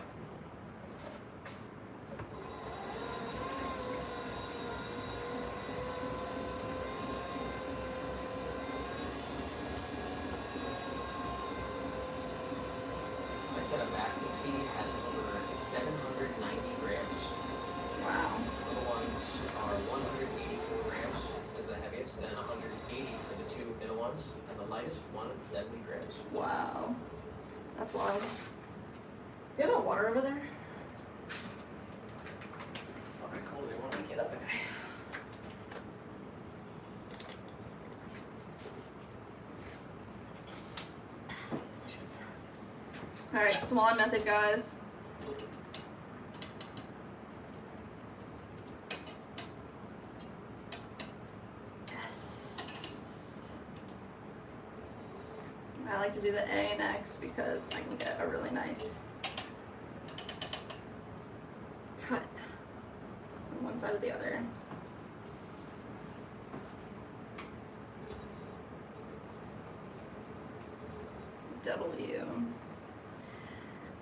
I said a basket tea has over 790 grams. Wow. Little ones are 184 grams is the heaviest, and 180 for the 2 middle ones, and the lightest 170 grams. Wow. That's wild. You have that water over there? It's not very cold. They won't make it. That's okay. Alright, Swan method, guys. Yes. I like to do the A and X because I can get a really nice cut on one side or the other.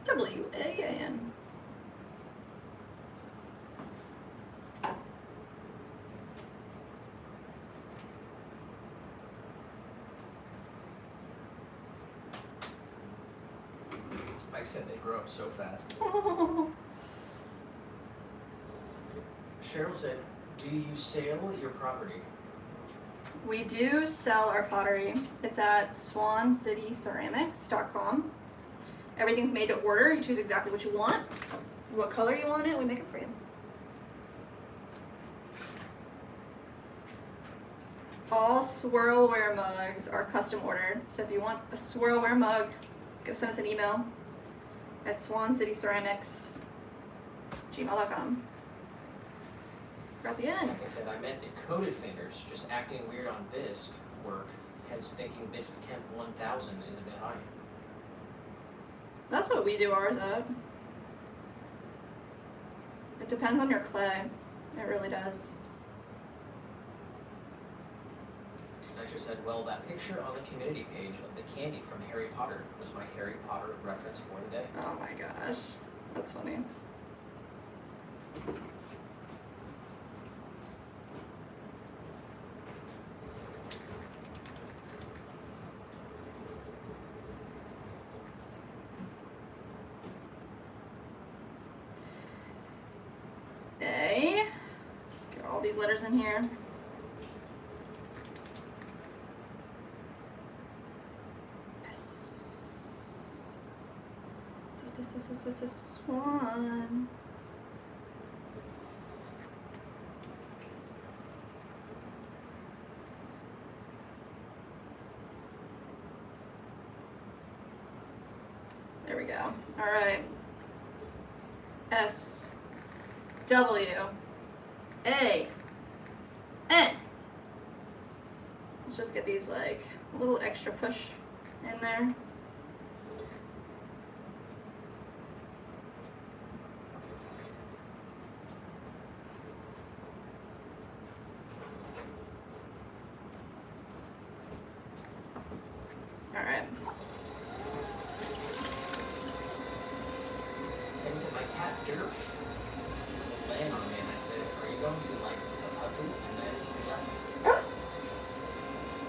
W-A-N. Mike said they grow up so fast. Cheryl said, do you sell your property? We do sell our pottery. It's at swancityceramics.com. Everything's made to order. You choose exactly what you want, what color you want it, we make it for you. all swirlware mugs are custom ordered. So if you want a swirlware mug, go send us an email at swancityceramics@gmail.com. Drop you in. Like I said, I meant it coated fingers, just acting weird on bisque work, hence thinking bisque temp 1000 is a bit high. That's what we do ours at. It depends on your clay. It really does. Lecture said, well, that picture on the community page of the candy from Harry Potter was my Harry Potter reference for the day. Oh my gosh. That's funny. A. Get all these letters in here. Swan. There we go. All right. S W A N. Let's just get these like a little extra push in there. All right. And my cat Dirk was laying on me and I said, are you going to like a puppy? And then he left me.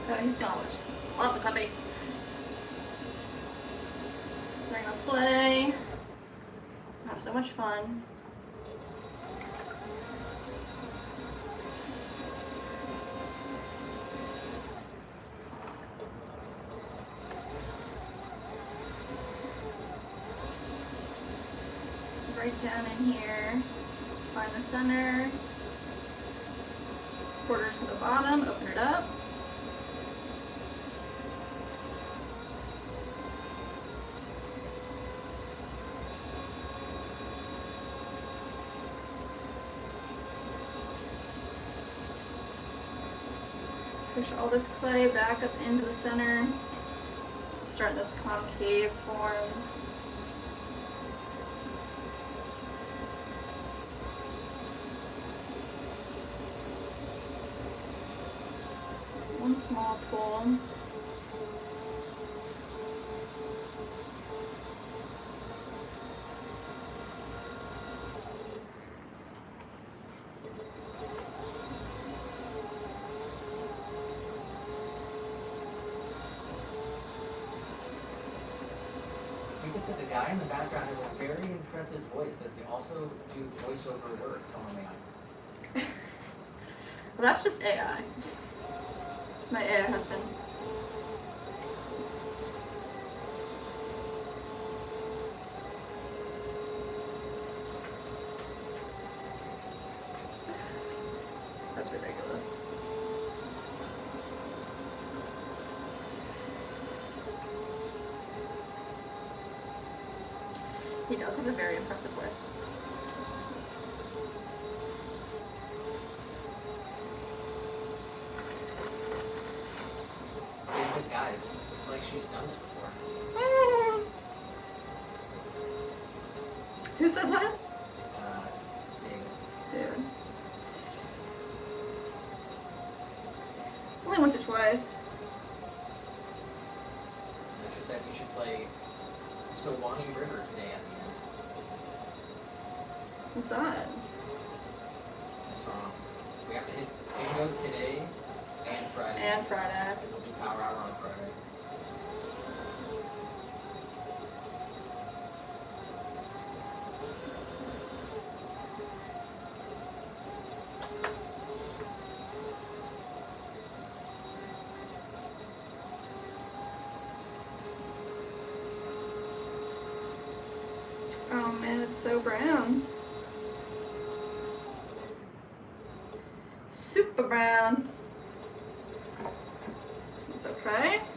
Oh, he's knowledge. Love the puppy. We're gonna play. Have so much fun. Right down in here. Find the center. Quarter to the bottom. Open it up. Push all this clay back up into the center. Start this concave form. One small pull. Like I said, the guy in the background has a very impressive voice. Does he also do voiceover work? Oh my god. Well, that's just AI. It's my AI husband. That's ridiculous. He does have a very impressive voice. But guys, it's like she's done this before. Who said that? David. Dude. Only once or twice. Like I said, we should play Swan River today at the end. What's that? The song. We have to hit bingo today and Friday. And Friday. And we'll do Power Hour on Friday. Oh man, it's so brown. Super brown.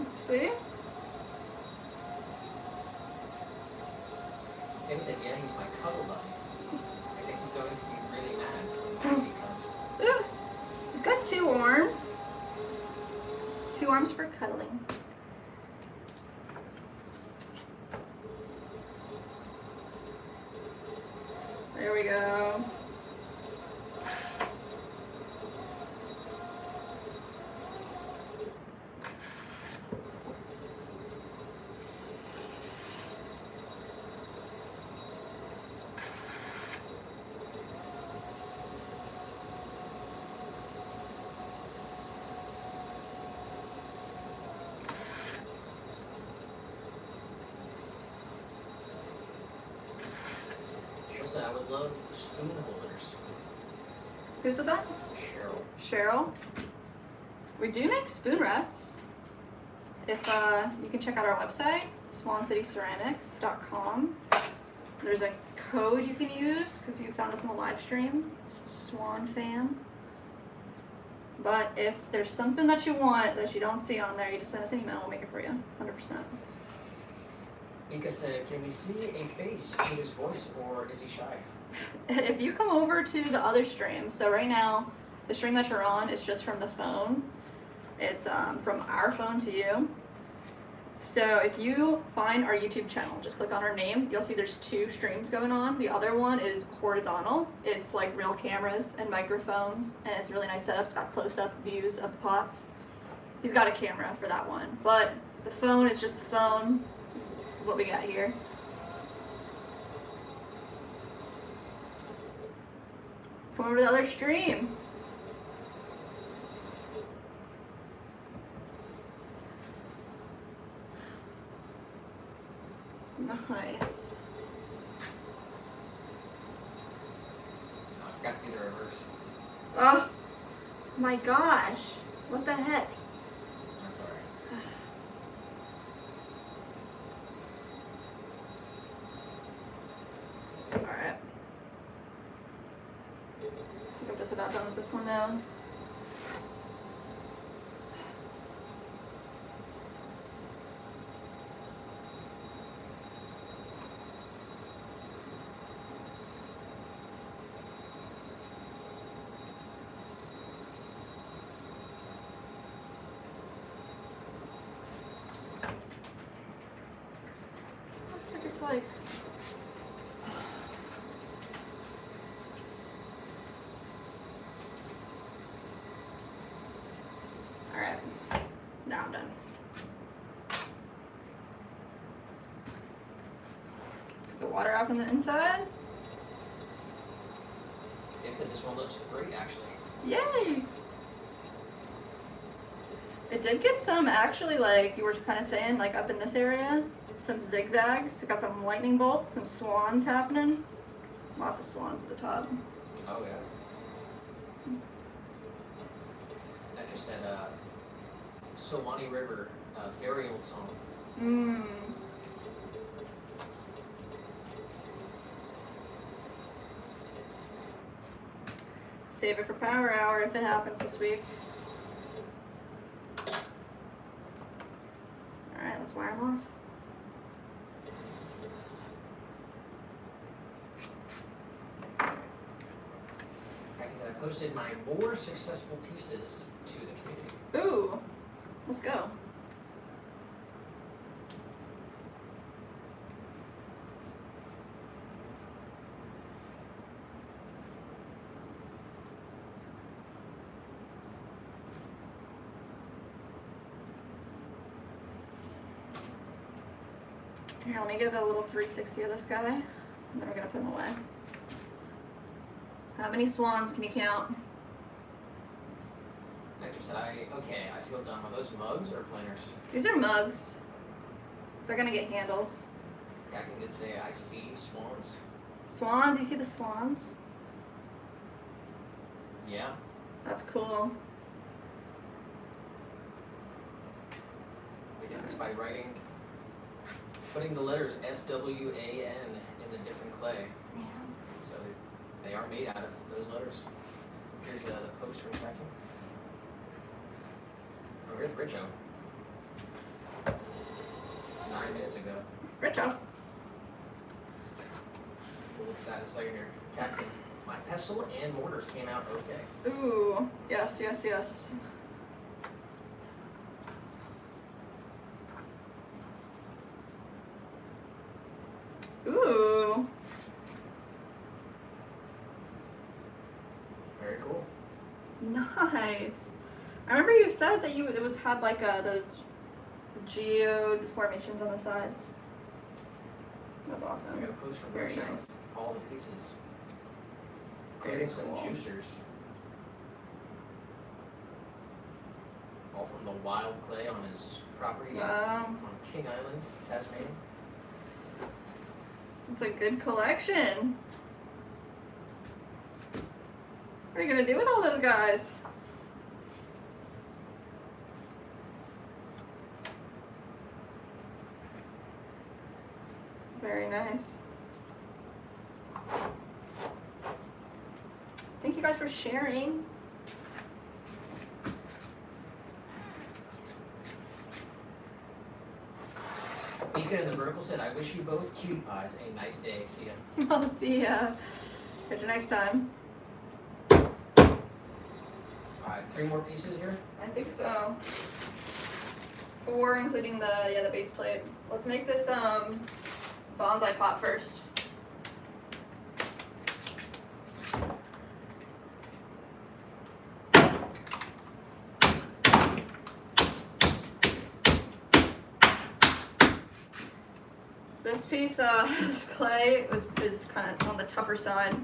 Let's see. Maybe said, yeah, he's my cuddle buddy. I guess he's going to be really mad when Maxie comes. Ooh, we've got 2 arms. 2 arms for cuddling. There we go. Also, I would love spoon holders. Who's with that? Cheryl. Cheryl. We do make spoon rests. If you can check out our website, swancityceramics.com. There's a code you can use because you found us in the live stream. It's Swan Fam. But if there's something that you want that you don't see on there, you just send us an email. We'll make it for you, 100%. Mika said, can we see a face to his voice, or is he shy? If you come over to the other stream, so right now, the stream that you're on is just from the phone. It's from our phone to you. So if you find our YouTube channel, just click on our name, you'll see there's 2 streams going on. The other one is horizontal. It's like real cameras and microphones, and it's a really nice setup. It's got close-up views of the pots. He's got a camera for that one, but the phone is just the phone. This is what we got here. Come over to the other stream. Nice. Oh, I forgot to do the reverse. Oh my gosh. What the heck? That's alright. Alright. I think I'm just about done with this one now. Looks like it's like alright. Now I'm done. Take the water out from the inside. It said this one looks great, actually. Yay! It did get some, actually, like you were kind of saying, like up in this area, some zigzags. It got some lightning bolts, some swans happening. Lots of swans at the top. Oh, yeah. That just said, Sowani River, very old song. Mmm. Save it for power hour if it happens this week. Alright, let's wire them off. Like I said, I posted my more successful pieces to the community. Ooh, let's go. Here, let me give a little 360 of this guy, and then we're gonna put him away. How many swans can you count? Nectar said, okay, I feel done. Are those mugs or planners? These are mugs. They're gonna get handles. Gacking did say, I see swans. Swans, you see the swans? Yeah. That's cool. We did this by putting the letters S-W-A-N in the different clay. Yeah. So they are made out of those letters. Here's the post from Jackie. Oh, here's Richo. 5 minutes ago. Richo. We'll look at that in a second here. Captain, my pestle and mortars came out okay. Ooh, yes, yes, yes. Ooh. Very cool. Nice. I remember you said that it was had like those geode formations on the sides. That's I awesome. got a post from Very Richo. nice. All the pieces. Very Creating some cool. juicers. All from the wild clay on his property Wow. on King Island, Tasmania. It's a good collection. What are you gonna do with all those guys? Very nice. Thank you guys for sharing. Mika in the vertical said, I wish you both cutie pies a nice day. See ya. I'll see ya. Catch you next time. Alright, 3 more pieces here. I think so. 4, including the base plate. Let's make this bonsai pot first. This piece, this clay is kind of on the tougher side.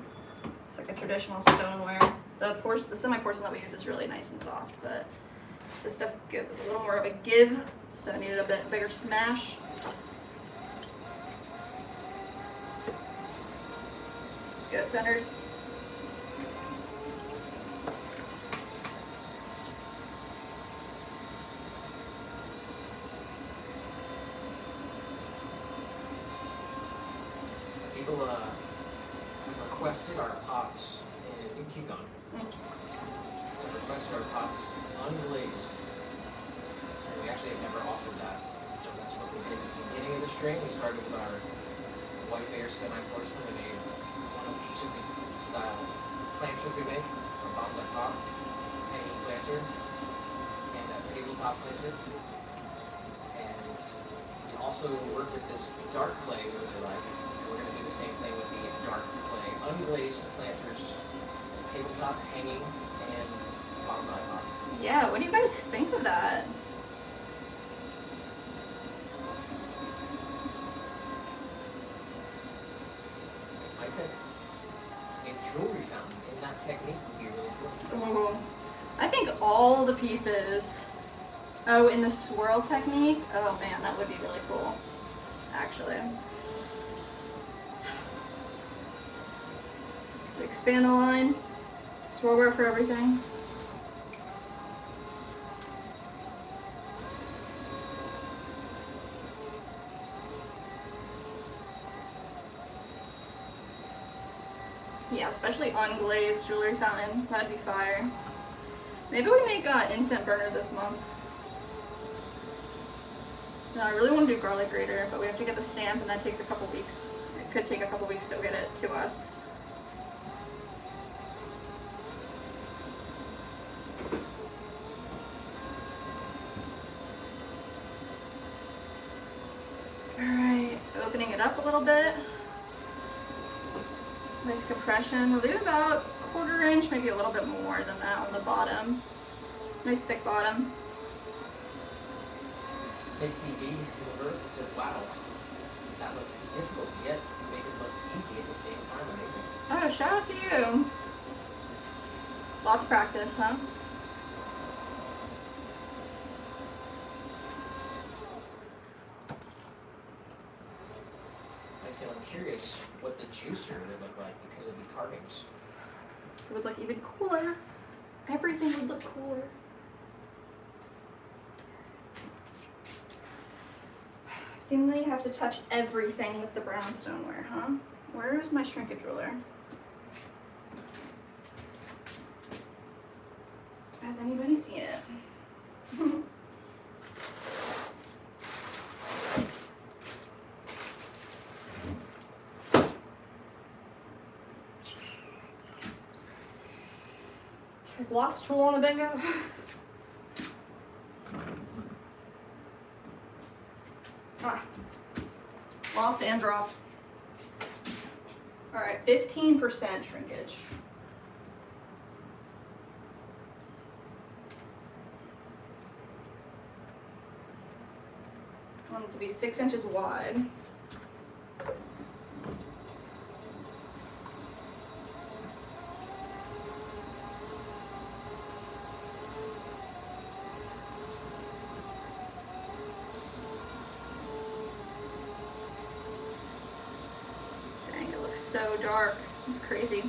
It's like a traditional stoneware. The semi-porcelain that we use is really nice and soft, but this stuff gives a little more of a give, so I needed a bit bigger smash. Let's get it centered. People requested our pots, and you can keep going. They requested our pots unglazed, and we actually have never offered that. So that's what we did at the beginning of the string. We started with our white bear semi-porcelain. We made one of each of the style planters we make, a bonsai pot, hanging planter, and a tabletop planter. And we also worked with this dark clay we really like. We're going to do the same thing with the dark clay, unglazed planters, tabletop hanging, and bonsai pot. Yeah, what do you guys think of that? I said a jewelry fountain in that technique would be really cool. Ooh. I think all the pieces. Oh, in the swirl technique? Oh man, that would be really cool, actually. Expand the line. Swirlware for everything. Yeah, especially unglazed jewelry fountain. That'd be fire. Maybe we make instant burner this month. No, I really want to do garlic grater, but we have to get the stamp, and that takes a couple weeks. It could take a couple weeks to get it to us. Alright, opening it up a little bit. Nice compression. We'll leave about 1/4 inch, maybe a little bit more than that on the bottom. Nice thick bottom. Miss TV in the vertical said, wow, that looks difficult, yet you make it look easy at the same time. Amazing. Oh, shout out to you. Lots of practice, huh? Like I said, I'm curious what the juicer would look like because of the carvings. It would look even cooler. Everything would look cooler. Seemingly you have to touch everything with the brown stoneware, huh? Where is my shrinkage ruler? Has anybody seen it? Lost tool on the bingo. Ah. Lost and dropped. Alright, 15% shrinkage. I want it to be 6 inches wide. Dang, it looks so dark. It's crazy.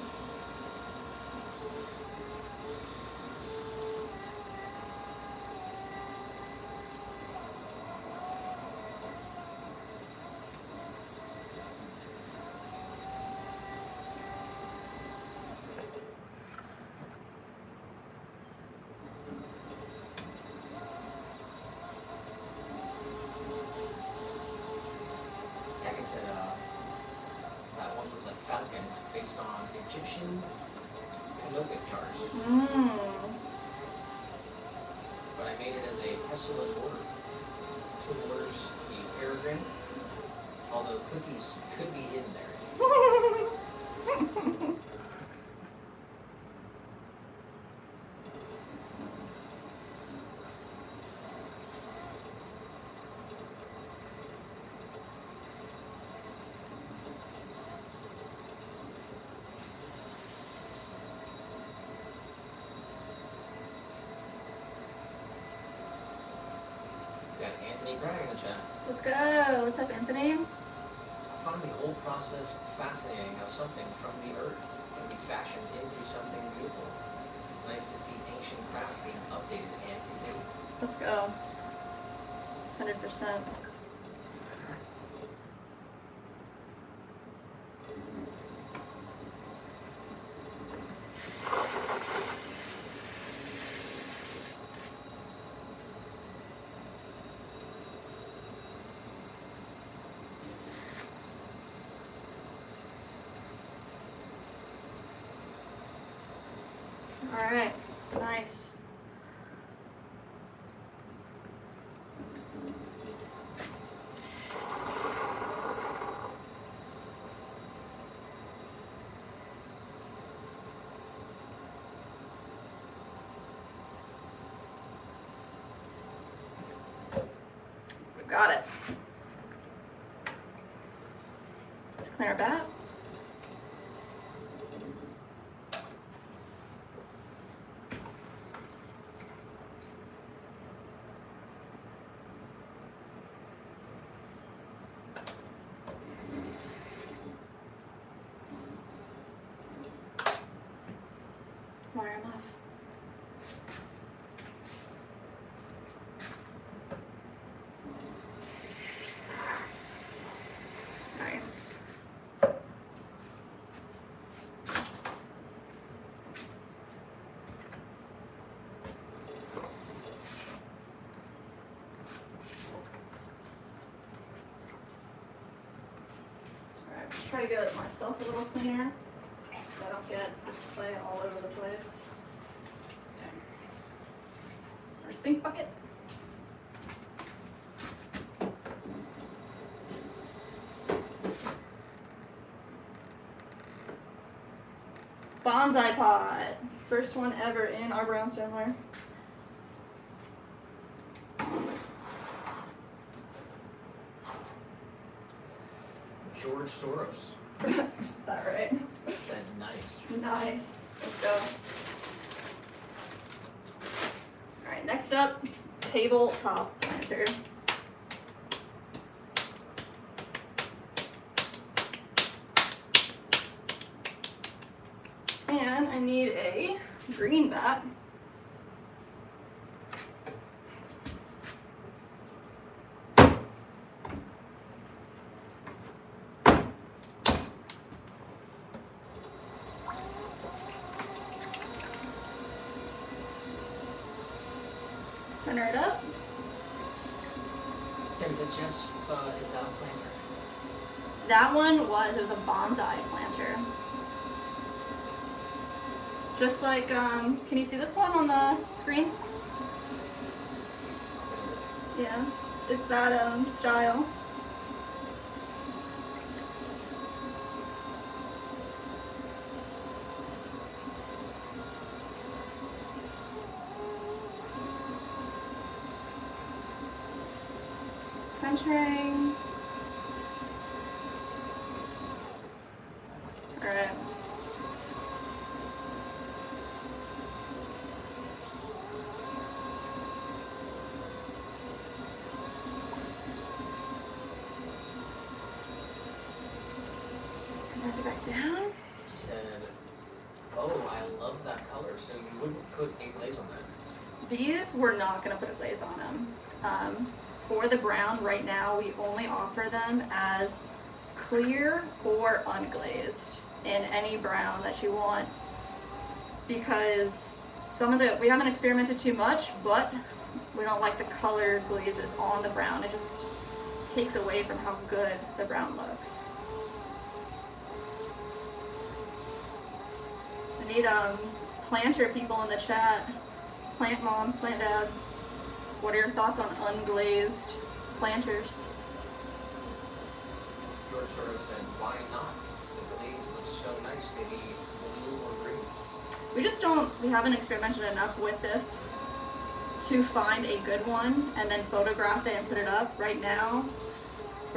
Like I said, that one was a falcon based on Egyptian canopic charts. But I made it as a pestilent order. 2 orders, the peregrine, although cookies could be hidden there. We got Anthony Bragg in the chat. Let's go. What's up, Anthony? I find the whole process fascinating how something from the earth can be fashioned into something beautiful. It's nice to see ancient crafts being updated and renewed. Let's go. 100%. All right, nice. We've got it. Let's clean our bat. Wire them off. Nice. Alright, try to get myself a little cleaner. So I don't get this clay all over the place. So, our sink bucket. Bonsai pot. First one ever in our brownstoneware. George Soros Is that right? said nice. Nice. Let's go. Alright, next up, tabletop planter. And I need a green bat. Center it up. Tim, is it just, is that a planter? That one was, it was a bonsai planter. Just like, can you see this one on the screen? Yeah, it's that style. Centering. All right. Press it back down. She said, oh, I love that color, so you wouldn't put a glaze on that. These, we're not going to put a glaze on them. For the brown, right now, we only offer them as clear or unglazed in any brown that you want, because we haven't experimented too much, but we don't like the color glazes on the brown. It just takes away from how good the brown looks. I need planter people in the chat, plant moms, plant dads. What are your thoughts on unglazed planters? George sort of said, why not? The glaze looks so nice, maybe blue or green. We haven't experimented enough with this to find a good one and then photograph it and put it up. Right now,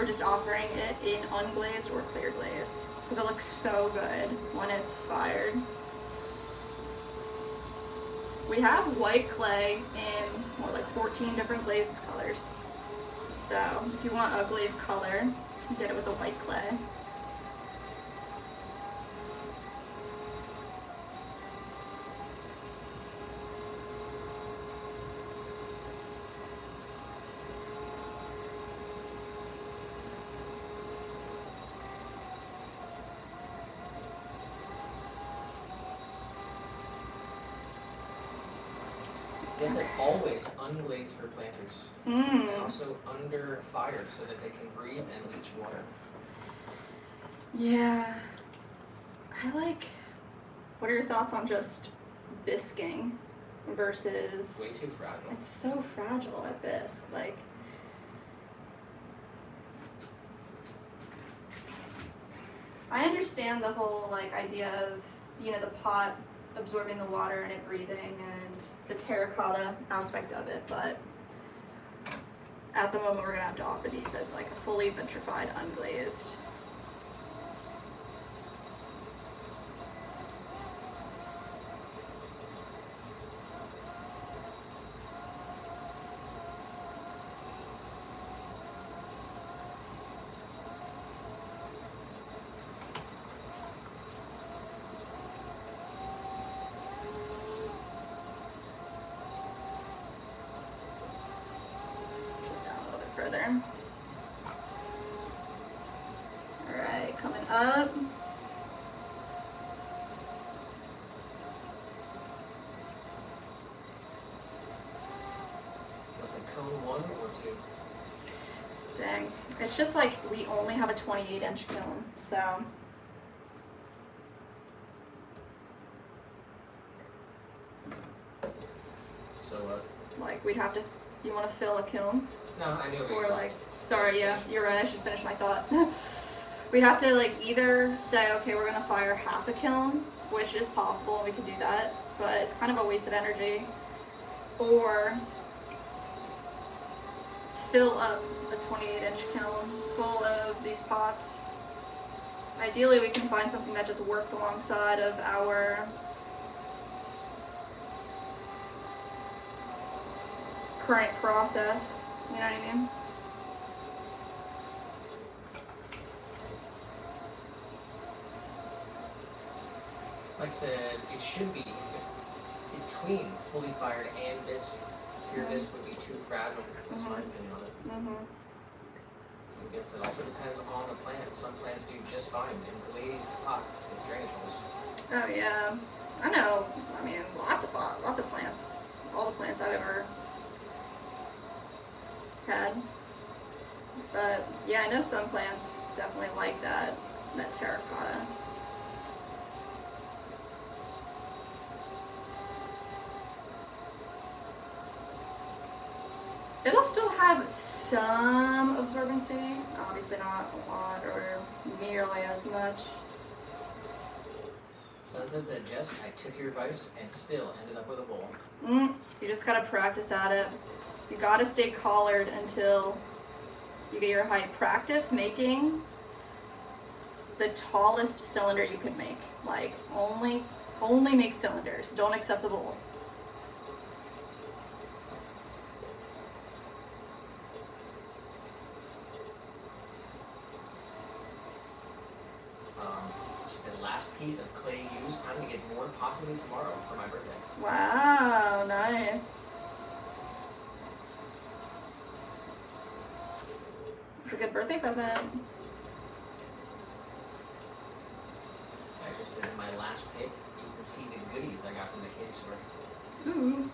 we're just offering it in unglazed or clear glaze because it looks so good when it's fired. We have white clay in like 14 different glaze colors. So if you want a glaze color, you get it with a white clay. Yes, it always unglazed for planters. And also under fire so that they can breathe and leach water. Yeah. What are your thoughts on just bisquing versus... Way too fragile. It's so fragile at bisque. I understand the whole idea of, the pot absorbing the water and it breathing and the terracotta aspect of it, but at the moment we're gonna have to offer these as a fully vitrified unglazed. Further. Alright, coming up. Was it cone 1 or 2? Dang. It's just we only have a 28-inch kiln, so. So what? We'd have to, you want to fill a kiln? No, I knew it Or was. sorry, yeah, you're right, I should finish my thought. We'd have to either say, okay, we're gonna fire half a kiln, which is possible, and we could do that, but it's kind of a waste of energy. Or fill up a 28-inch kiln full of these pots. Ideally, we can find something that just works alongside of our current process. You know what I mean? Like I said, it should be between fully fired and bisque. Your bisque would be too fragile. That's my opinion on it. I guess it also depends on the plant. Some plants do just fine in glazed pot with drainage holes. Oh yeah, I know. I mean, lots of plants. All the plants I've ever had. But yeah, I know some plants definitely like that terracotta. It'll still have some absorbency, obviously not a lot or nearly as much. Sunset said, Jess, I took your advice and still ended up with a bowl. You just gotta practice at it. You gotta stay collared until you get your height. Practice making the tallest cylinder you can make. Like, only make cylinders. Don't accept the bowl. She said, last piece of clay used. Time to get more, possibly tomorrow for my birthday. Wow, nice. It's a good birthday present. I just said in my last pick, you can see the goodies I got from the cave store. Ooh.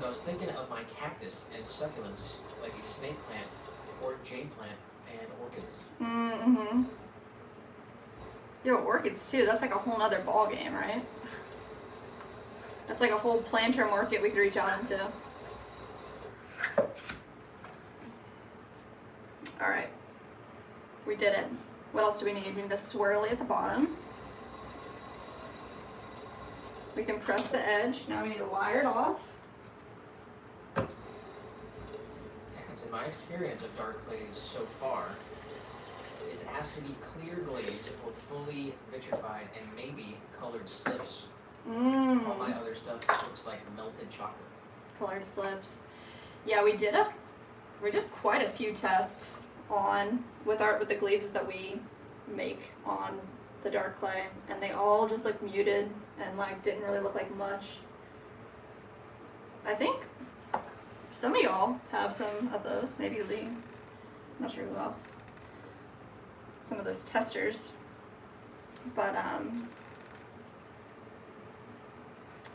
I was thinking of my cactus and succulents, like a snake plant or jade plant and orchids. Mm-hmm. Yo, orchids too. That's like a whole nother ball game, right? That's like a whole planter market we could reach out into. All right, we did it. What else do we need? We need a swirly at the bottom. We can press the edge. Now we need to wire it off. In my experience of dark clays so far, is it has to be clear glazed or fully vitrified and maybe colored slips. All my other stuff looks like melted chocolate. Colored slips. Yeah, we did quite a few tests on with the glazes that we make on the dark clay, and they all just look muted and like didn't really look like much. I think some of y'all have some of those, maybe Lee, I'm not sure who else. Some of those testers. But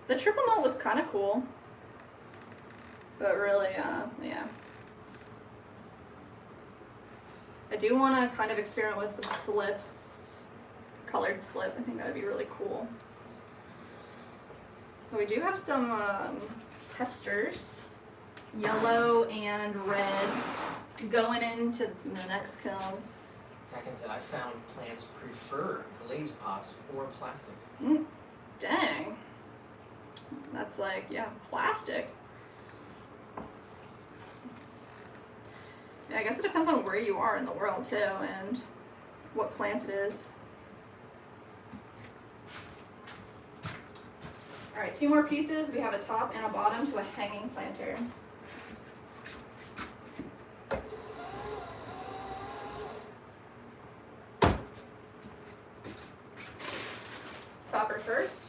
the triple melt was kind of cool. But really, yeah. I do want to kind of experiment with some slip, colored slip. I think that would be really cool. But we do have some testers, yellow and red, going into the next kiln. Kakin said, I found plants prefer glazed pots or plastic. Dang. That's like, yeah, plastic. Yeah, I guess it depends on where you are in the world too and what plant it is. All right, 2 more pieces. We have a top and a bottom to a hanging planter. Topper first.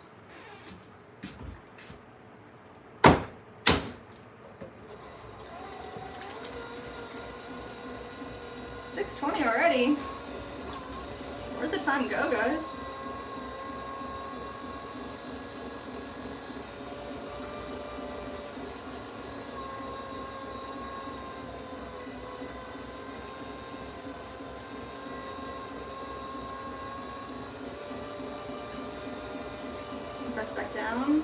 $6.20 already. Where'd the time go, guys? Press back down.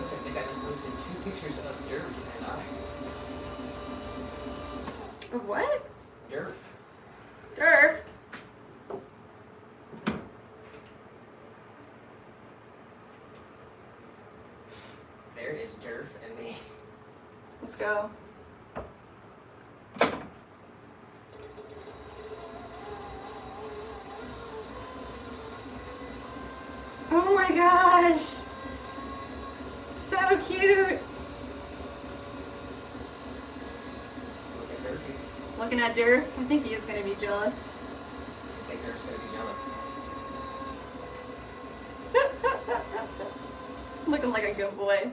I think I just posted 2 pictures of dirt and Of what? Dirt. Durf. There is Durf and me. Let's go. Oh my gosh. So cute. looking at Dirk. I think he's gonna be jealous. I think Dirk's gonna be jealous. Looking like a good boy.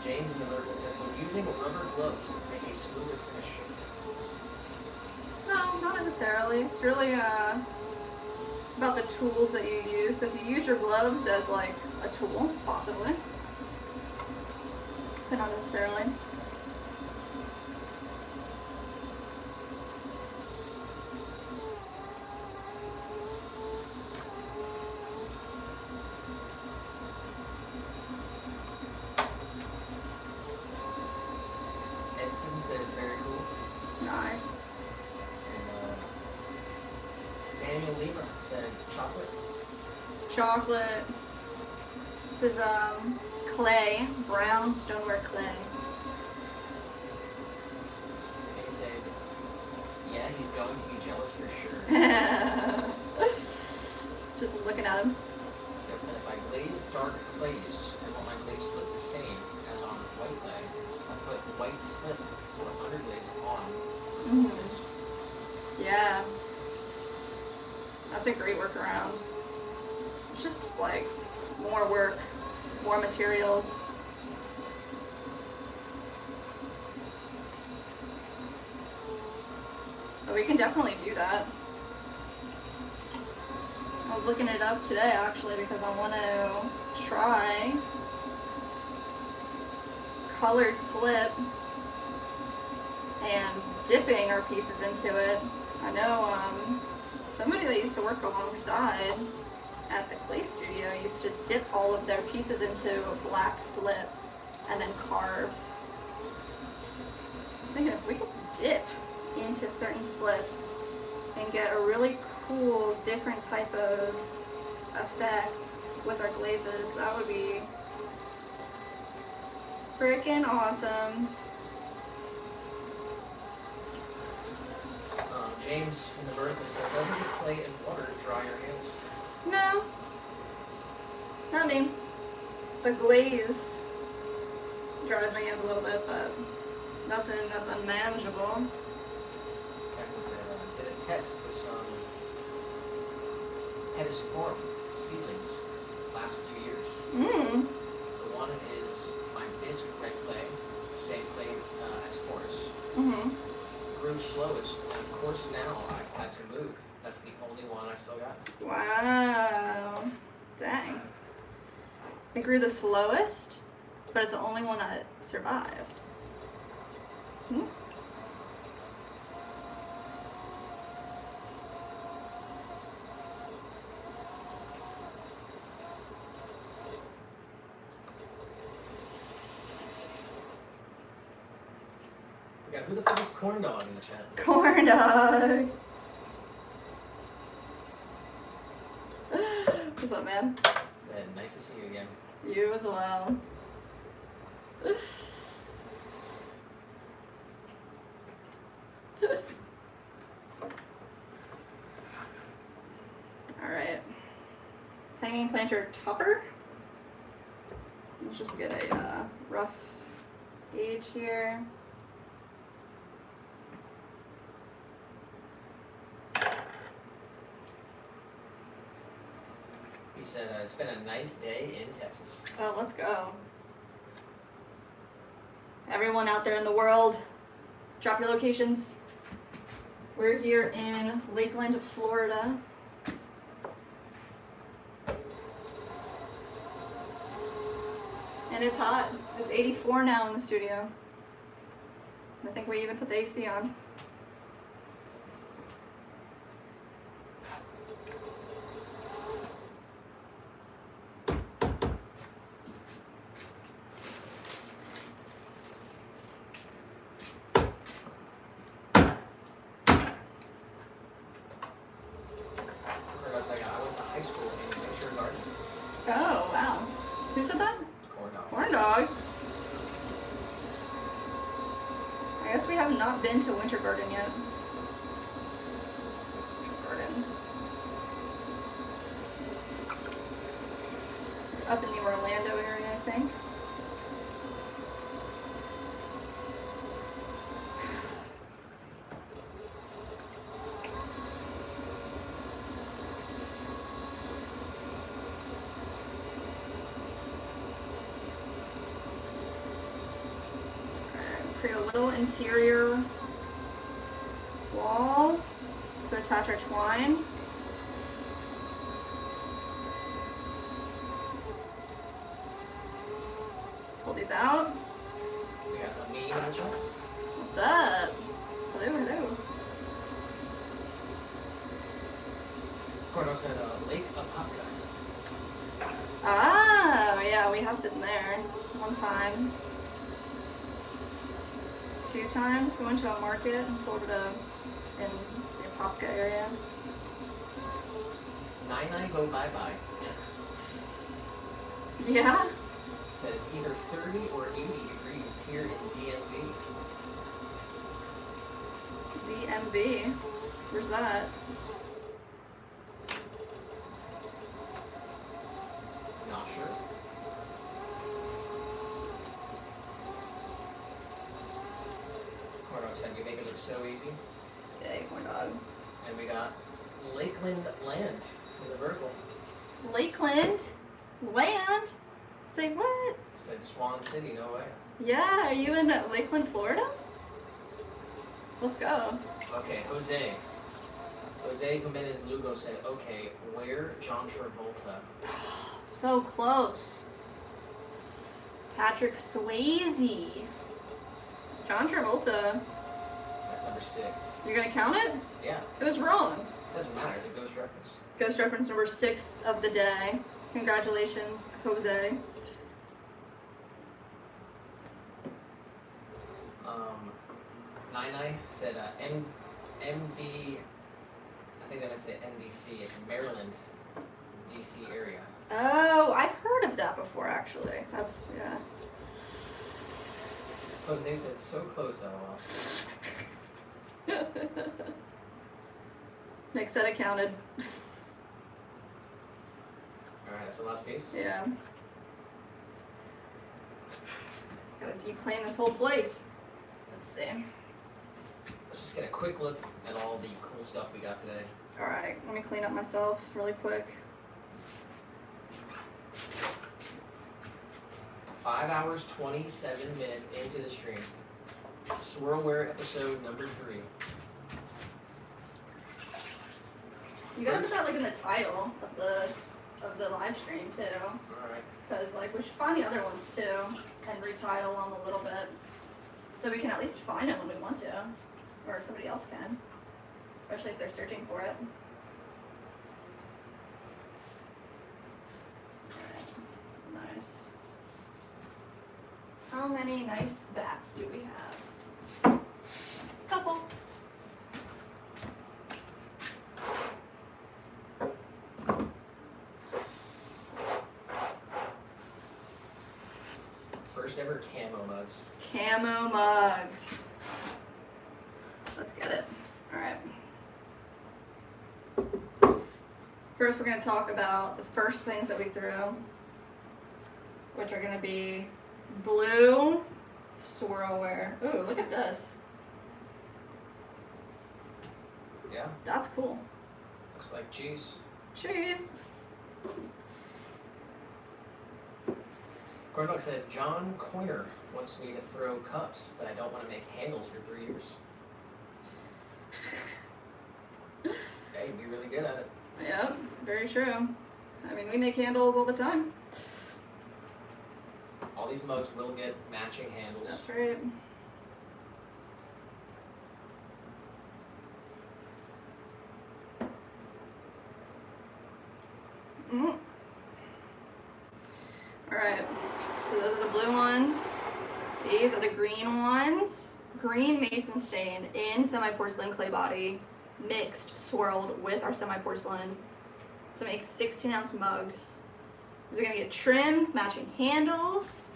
James in the vertical said, when using rubber gloves, make a smoother finish. No, not necessarily. It's really about the tools that you use. So if you use your gloves as like a tool, possibly, but not necessarily. Edson said it's very cool. Nice. Daniel Lima said chocolate. Chocolate. This is clay, brown stoneware clay. And he said, yeah, he's going to be jealous for sure. Just looking at him. He said, if I glaze dark clays, I want my glaze to look the same as on white clay. I put white slip or underglaze on. Mm-hmm. Yeah. That's a great workaround. It's just like more work, more materials. But we can definitely do that. I was looking it up today actually because I want to try colored slip and dipping our pieces into it. I know somebody that used to work alongside at the clay studio used to dip all of their pieces into black slip and then carve. I was thinking if we could dip into certain slips and get a really cool, different type of effect with our glazes, that would be freaking awesome. James in the vertical said, doesn't the clay and water dry your hands? No. Not me. The glaze dries my hands a little bit, but nothing that's unmanageable. Captain said, did a test with some Pediscorum seedlings last few years. The one is my bisque red clay, same clay as porous. Grew slowest, and of course now I've had to move. That's the only one I still got. Wow. Dang. It grew the slowest, but it's the only one that survived. We got who the fuck is Corn Dog in the chat? Corn dog. What's up, man? Said, nice to see you again. You as well. Alright. Hanging planter topper. Let's just get a rough gauge here. He said, it's been a nice day in Texas. Oh, let's go. Everyone out there in the world, drop your locations. We're here in Lakeland, Florida. And it's hot. It's 84 now in the studio. I think we even put the AC on. Oh, wow. Who said that? Corn Dog. Corn dog. I guess we have not been to Winter Garden yet. Winter Garden. Up in the Orlando area, I think. create a little interior wall to attach our twine. Pull these out. We got a me, Richo. What's up? Hello, hello. Corno said Lake Apopka. Ah, yeah, we have been there one time. 2 times. We went to a market and sold it in the Apopka area. 99 go bye-bye. Yeah? Said it's either 30 or 80 degrees here in DMV. DMV. Where's that? Not sure. Corno said you make it look so easy. Yay, corn dog. And we got Lakeland Land in the vertical. Lakeland? Land? Say what? Said Swan City, no way. Yeah, are you in Lakeland, Florida? Let's go. Okay, Jose Jimenez Lugo said, okay, where John Travolta? So close. Patrick Swayze. John Travolta. That's number 6. You're gonna count it? Yeah, It was wrong. doesn't matter, it's a ghost reference. Ghost reference number 6 of the day. Congratulations, Jose. Nine said MD, I think that I said MDC, it's Maryland, DC area. Oh, I've heard of that before, actually. That's, yeah. Jose said, so close, LOL. Nick said it counted. Alright, that's the last piece. Yeah. Gotta deep clean this whole place. Let's see. Let's just get a quick look at all the cool stuff we got today. Alright, let me clean up myself really quick. 5 hours, 27 minutes into the stream. Swirlware episode number 3. You gotta put that like in the title of the live stream too. Alright. Because like we should find the other ones too and retitle them a little bit. So we can at least find them when we want to. Or somebody else can. Especially if they're searching for it. Alright. Nice. How many nice bats do we have? Couple. First ever camo mugs. Camo mugs. Let's get it. Alright. First we're going to talk about the first things that we threw, which are going to be blue swirlware. Ooh, look at this. Yeah, That's cool. looks like cheese. Cheese. Cornbuck said, John Coiner wants me to throw cups, but I don't want to make handles for 3 years. Hey, you'd be really good at it. Yep, very true. I mean, we make handles all the time. All these mugs will get matching handles. That's right. Mm. Alright, so those are the blue ones. These are the green ones. Green mason stain in semi-porcelain clay body, mixed, swirled with our semi-porcelain to make 16-ounce mugs. These are gonna get trimmed, matching handles.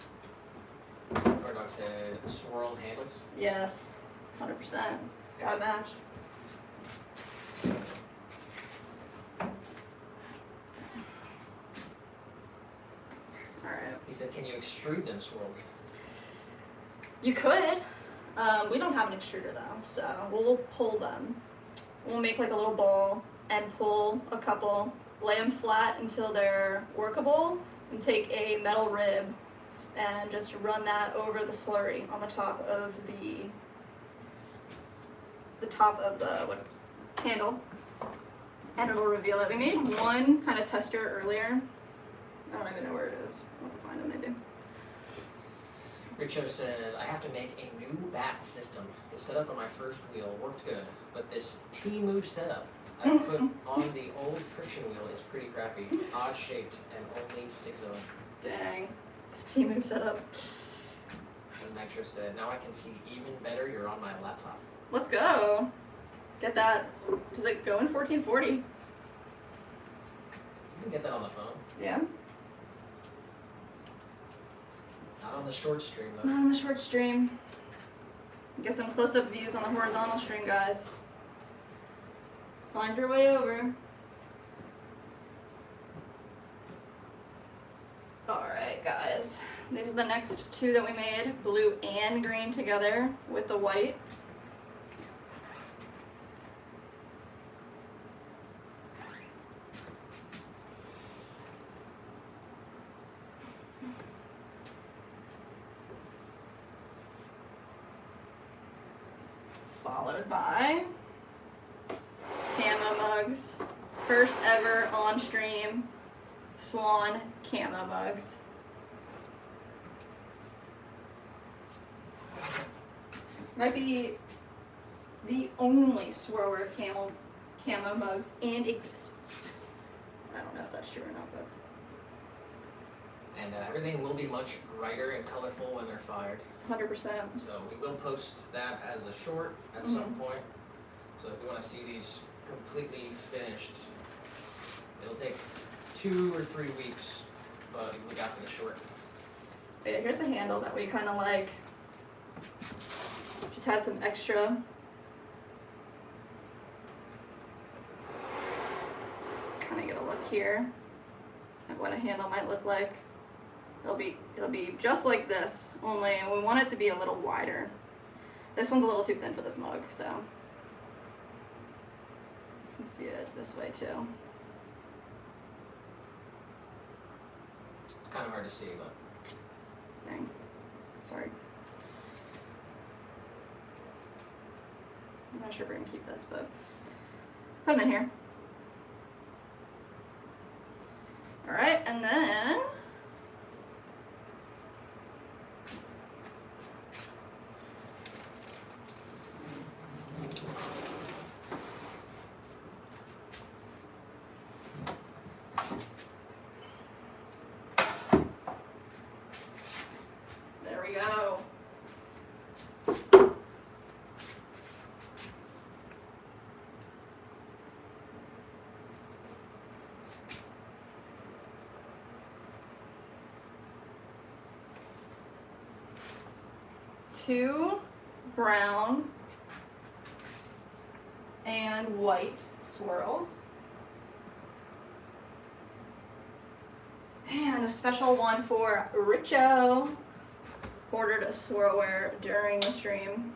Cornbuck said, swirled handles. Yes, 100%. Gotta match. Alright. He said, can you extrude them swirled? You could. We don't have an extruder though, so we'll pull them. We'll make like a little ball and pull a couple, lay them flat until they're workable, and take a metal rib and just run that over the slurry on the top of the handle, and it'll reveal it. We made one kind of tester earlier. I don't even know where it is. I'll have to find it maybe. Richo said, I have to make a new bat system. The setup on my first wheel worked good, but this T-move setup I put on the old friction wheel is pretty crappy. Odd shaped and only 6 of them. Dang. The T-move setup. And Nitro said, now I can see even better. You're on my laptop. Let's go. Get that. Does it go in 1440? You can get that on the phone. Yeah. Not on the short stream though. Not on the short stream. Get some close-up views on the horizontal stream, guys. Find your way over. Alright, guys. These are the next two that we made. Blue and green together with the white. Followed by camo mugs. First ever on stream Swan camo mugs. Might be the only swirler camo mugs in existence. I don't know if that's true or not, but. And everything will be much brighter and colorful when they're fired. 100%. So we will post that as a short at some point. So if you want to see these completely finished, it'll take 2 or 3 weeks, but we got for the short. Yeah, here's the handle that we kind of like. Just had some extra. Kind of get a look here at what a handle might look like. It'll be just like this, only we want it to be a little wider. This one's a little too thin for this mug, so you can see it this way too. It's kind of hard to see, but Dang. Sorry. I'm not sure if we're gonna keep this, but put them in here. All right, and then there we go. Two brown and white swirls. And a special one for Richo. Ordered a swirlware during the stream.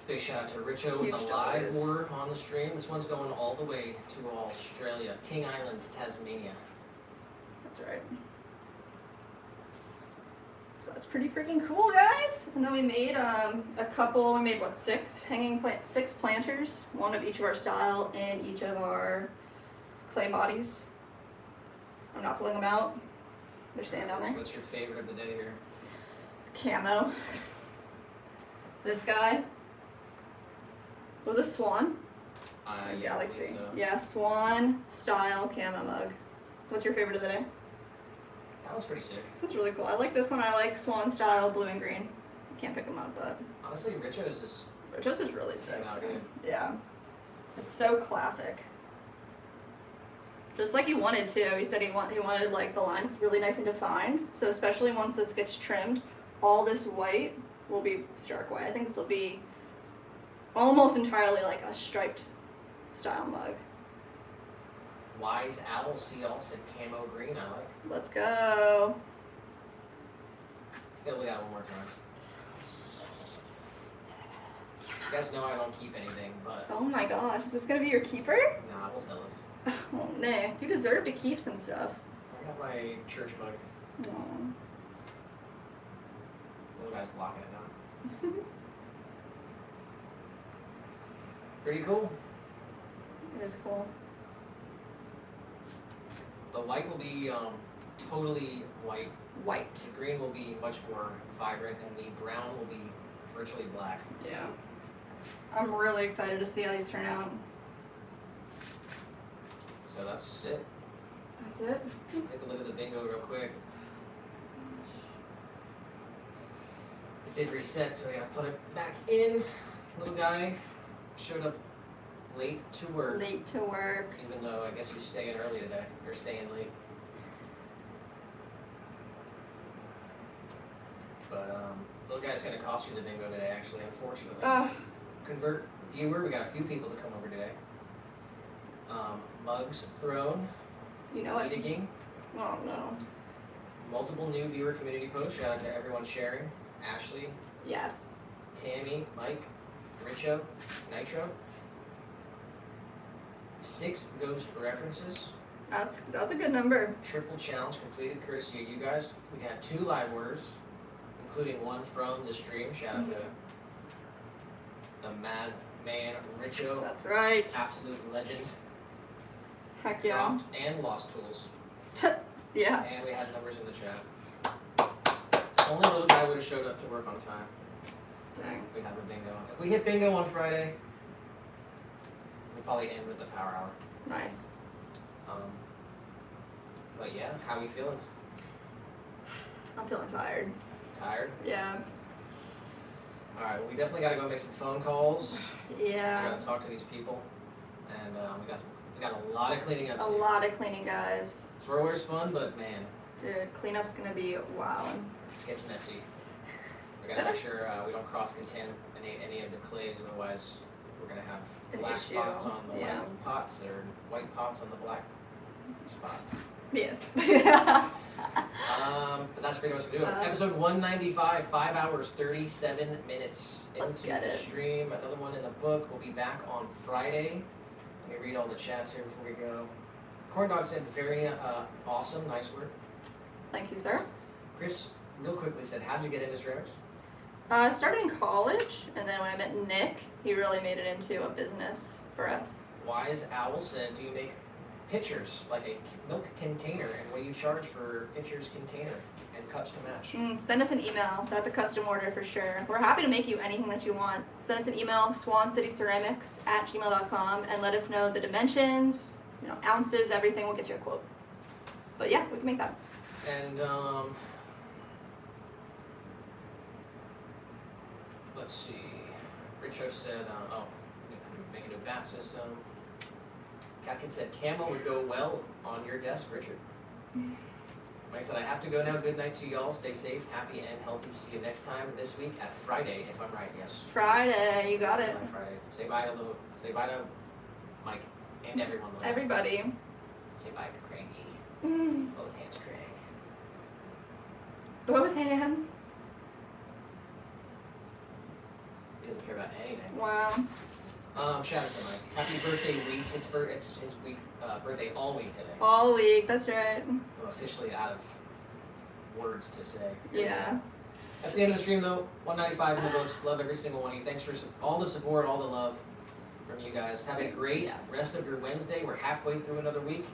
big shout out to Richo with the Huge live dollars. order on the stream. This one's going all the way to Australia, King Island, Tasmania. That's right. So that's pretty freaking cool, guys. And then we made a couple. We made what, six planters, one of each of our style and each of our clay bodies. I'm not pulling them out. They're staying down there. What's your favorite of the day here? Camo. This guy. Was this Swan? Yeah, Galaxy. I believe so. Yeah, Swan style camo mug. What's your favorite of the day? That was pretty sick. This one's really cool. I like this one. I like Swan style blue and green. I can't pick them up, but Honestly, Richo's is Richo's is really sick. Came out too. good. Yeah. It's so classic. Just like he wanted to. He said he wanted like the lines really nice and defined. So especially once this gets trimmed, all this white will be stark white. I think this will be almost entirely like a striped style mug. Wise Owl Seal said camo green. I like. Let's go. Let's go look at it one more time. You guys know I don't keep anything, but Oh my gosh, is this gonna be your keeper? nah, we'll sell this. Oh nah, you deserve to keep some stuff. I got my church mug. Aw. Little guy's blocking it now. Pretty cool. It is cool. The white will be totally white. White. The green will be much more vibrant, and the brown will be virtually black. Yeah. I'm really excited to see how these turn out. So that's it. That's it. Take a look at the bingo real quick. It did reset, so we gotta put it back in. Little guy showed up late to work. Late to work. Even though I guess he's staying early today, or staying late. But little guy's gonna cost you the bingo today, actually, unfortunately. Convert viewer, we got a few people to come over today. Mugs thrown. You know it. Eating. Oh no. Multiple new viewer community posts. Shout out to everyone sharing. Ashley, Yes. Tammy, Mike, Richo, Nitro. 6 ghost references. That's a good number. Triple challenge completed courtesy of you guys. We had 2 live orders, including one from the stream. Shout out to the mad man Richo. That's right. Absolute legend. Heck yeah. Dropped and lost tools. Yeah. And we had numbers in the chat. Only little guy would have showed up to work on time. Dang. We have a bingo. If we hit bingo on Friday, we'll probably end with the power hour. Nice. But yeah, how we feeling? I'm feeling tired. Tired? Yeah. Alright, well we definitely gotta go make some phone calls. We Yeah. gotta talk to these people. And we got a lot of cleaning up A to do. lot of cleaning, guys. Thrower's fun, but man, Dude, cleanup's gonna be wow. it gets messy. We gotta make sure we don't cross-contaminate any of the clays, otherwise we're gonna have An black issue, spots on the yeah. white pots, or white pots on the black spots. Yes. But that's pretty much gonna do it. Episode 195, 5 hours, 37 minutes Let's into get the it. stream. Another one in the book. We'll be back on Friday. Let me read all the chats here before we go. Corn Dog said, very awesome, nice work. Thank you, sir. Chris, real quickly, said, how'd you get into ceramics? Started in college, and then when I met Nick, he really made it into a business for us. Wise Owl said, do you make pitchers, like a milk container, and what do you charge for pitchers container and cups to match? Send us an email. That's a custom order for sure. We're happy to make you anything that you want. Send us an email, swancityceramics@gmail.com, and let us know the dimensions, ounces, everything. We'll get you a quote. But yeah, we can make that. And let's see. Richo said, make a new bat system. Katkin said, camo would go well on your desk, Richard. Mike said, I have to go now. Good night to y'all. Stay safe, happy, and healthy. See you next time this week at Friday, if I'm right. Yes. Friday, you got it. Friday. Say bye to Mike and everyone. Everybody. Say bye to Cranky. Both hands, Craig. Both hands. He doesn't care about anything. Wow. Shout out to Mike. Happy birthday week. It's his week, birthday all week today. All week, that's right. I'm officially out of words to say. Yeah. That's the end of the stream though. 195 in the books. Love every single one of you. Thanks for all the support, all the love from you guys. Have a great rest of your Wednesday. We're halfway through another week.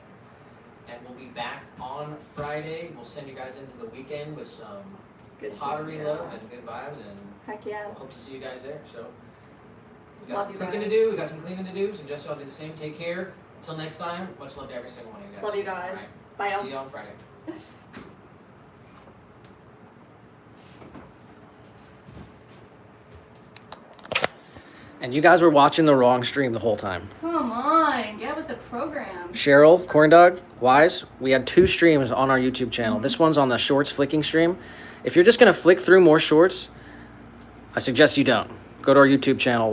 And we'll be back on Friday. We'll send you guys into the weekend with some Good pottery team, love and good vibes. And heck yeah. hope to see you guys there. So we got Love some you cooking guys. to do. We got some cleaning to do. So just y'all do the same. Take care. Until next time. Much love to every single one of you guys. Love you guys. All right. Bye, y'all. See you on Friday. And you guys were watching the wrong stream the whole time. Come on, get with the program. Cheryl, Corn Dog, Wise, we had 2 streams on our YouTube channel. This one's on the shorts flicking stream. If you're just going to flick through more shorts, I suggest you don't. Go to our YouTube channel.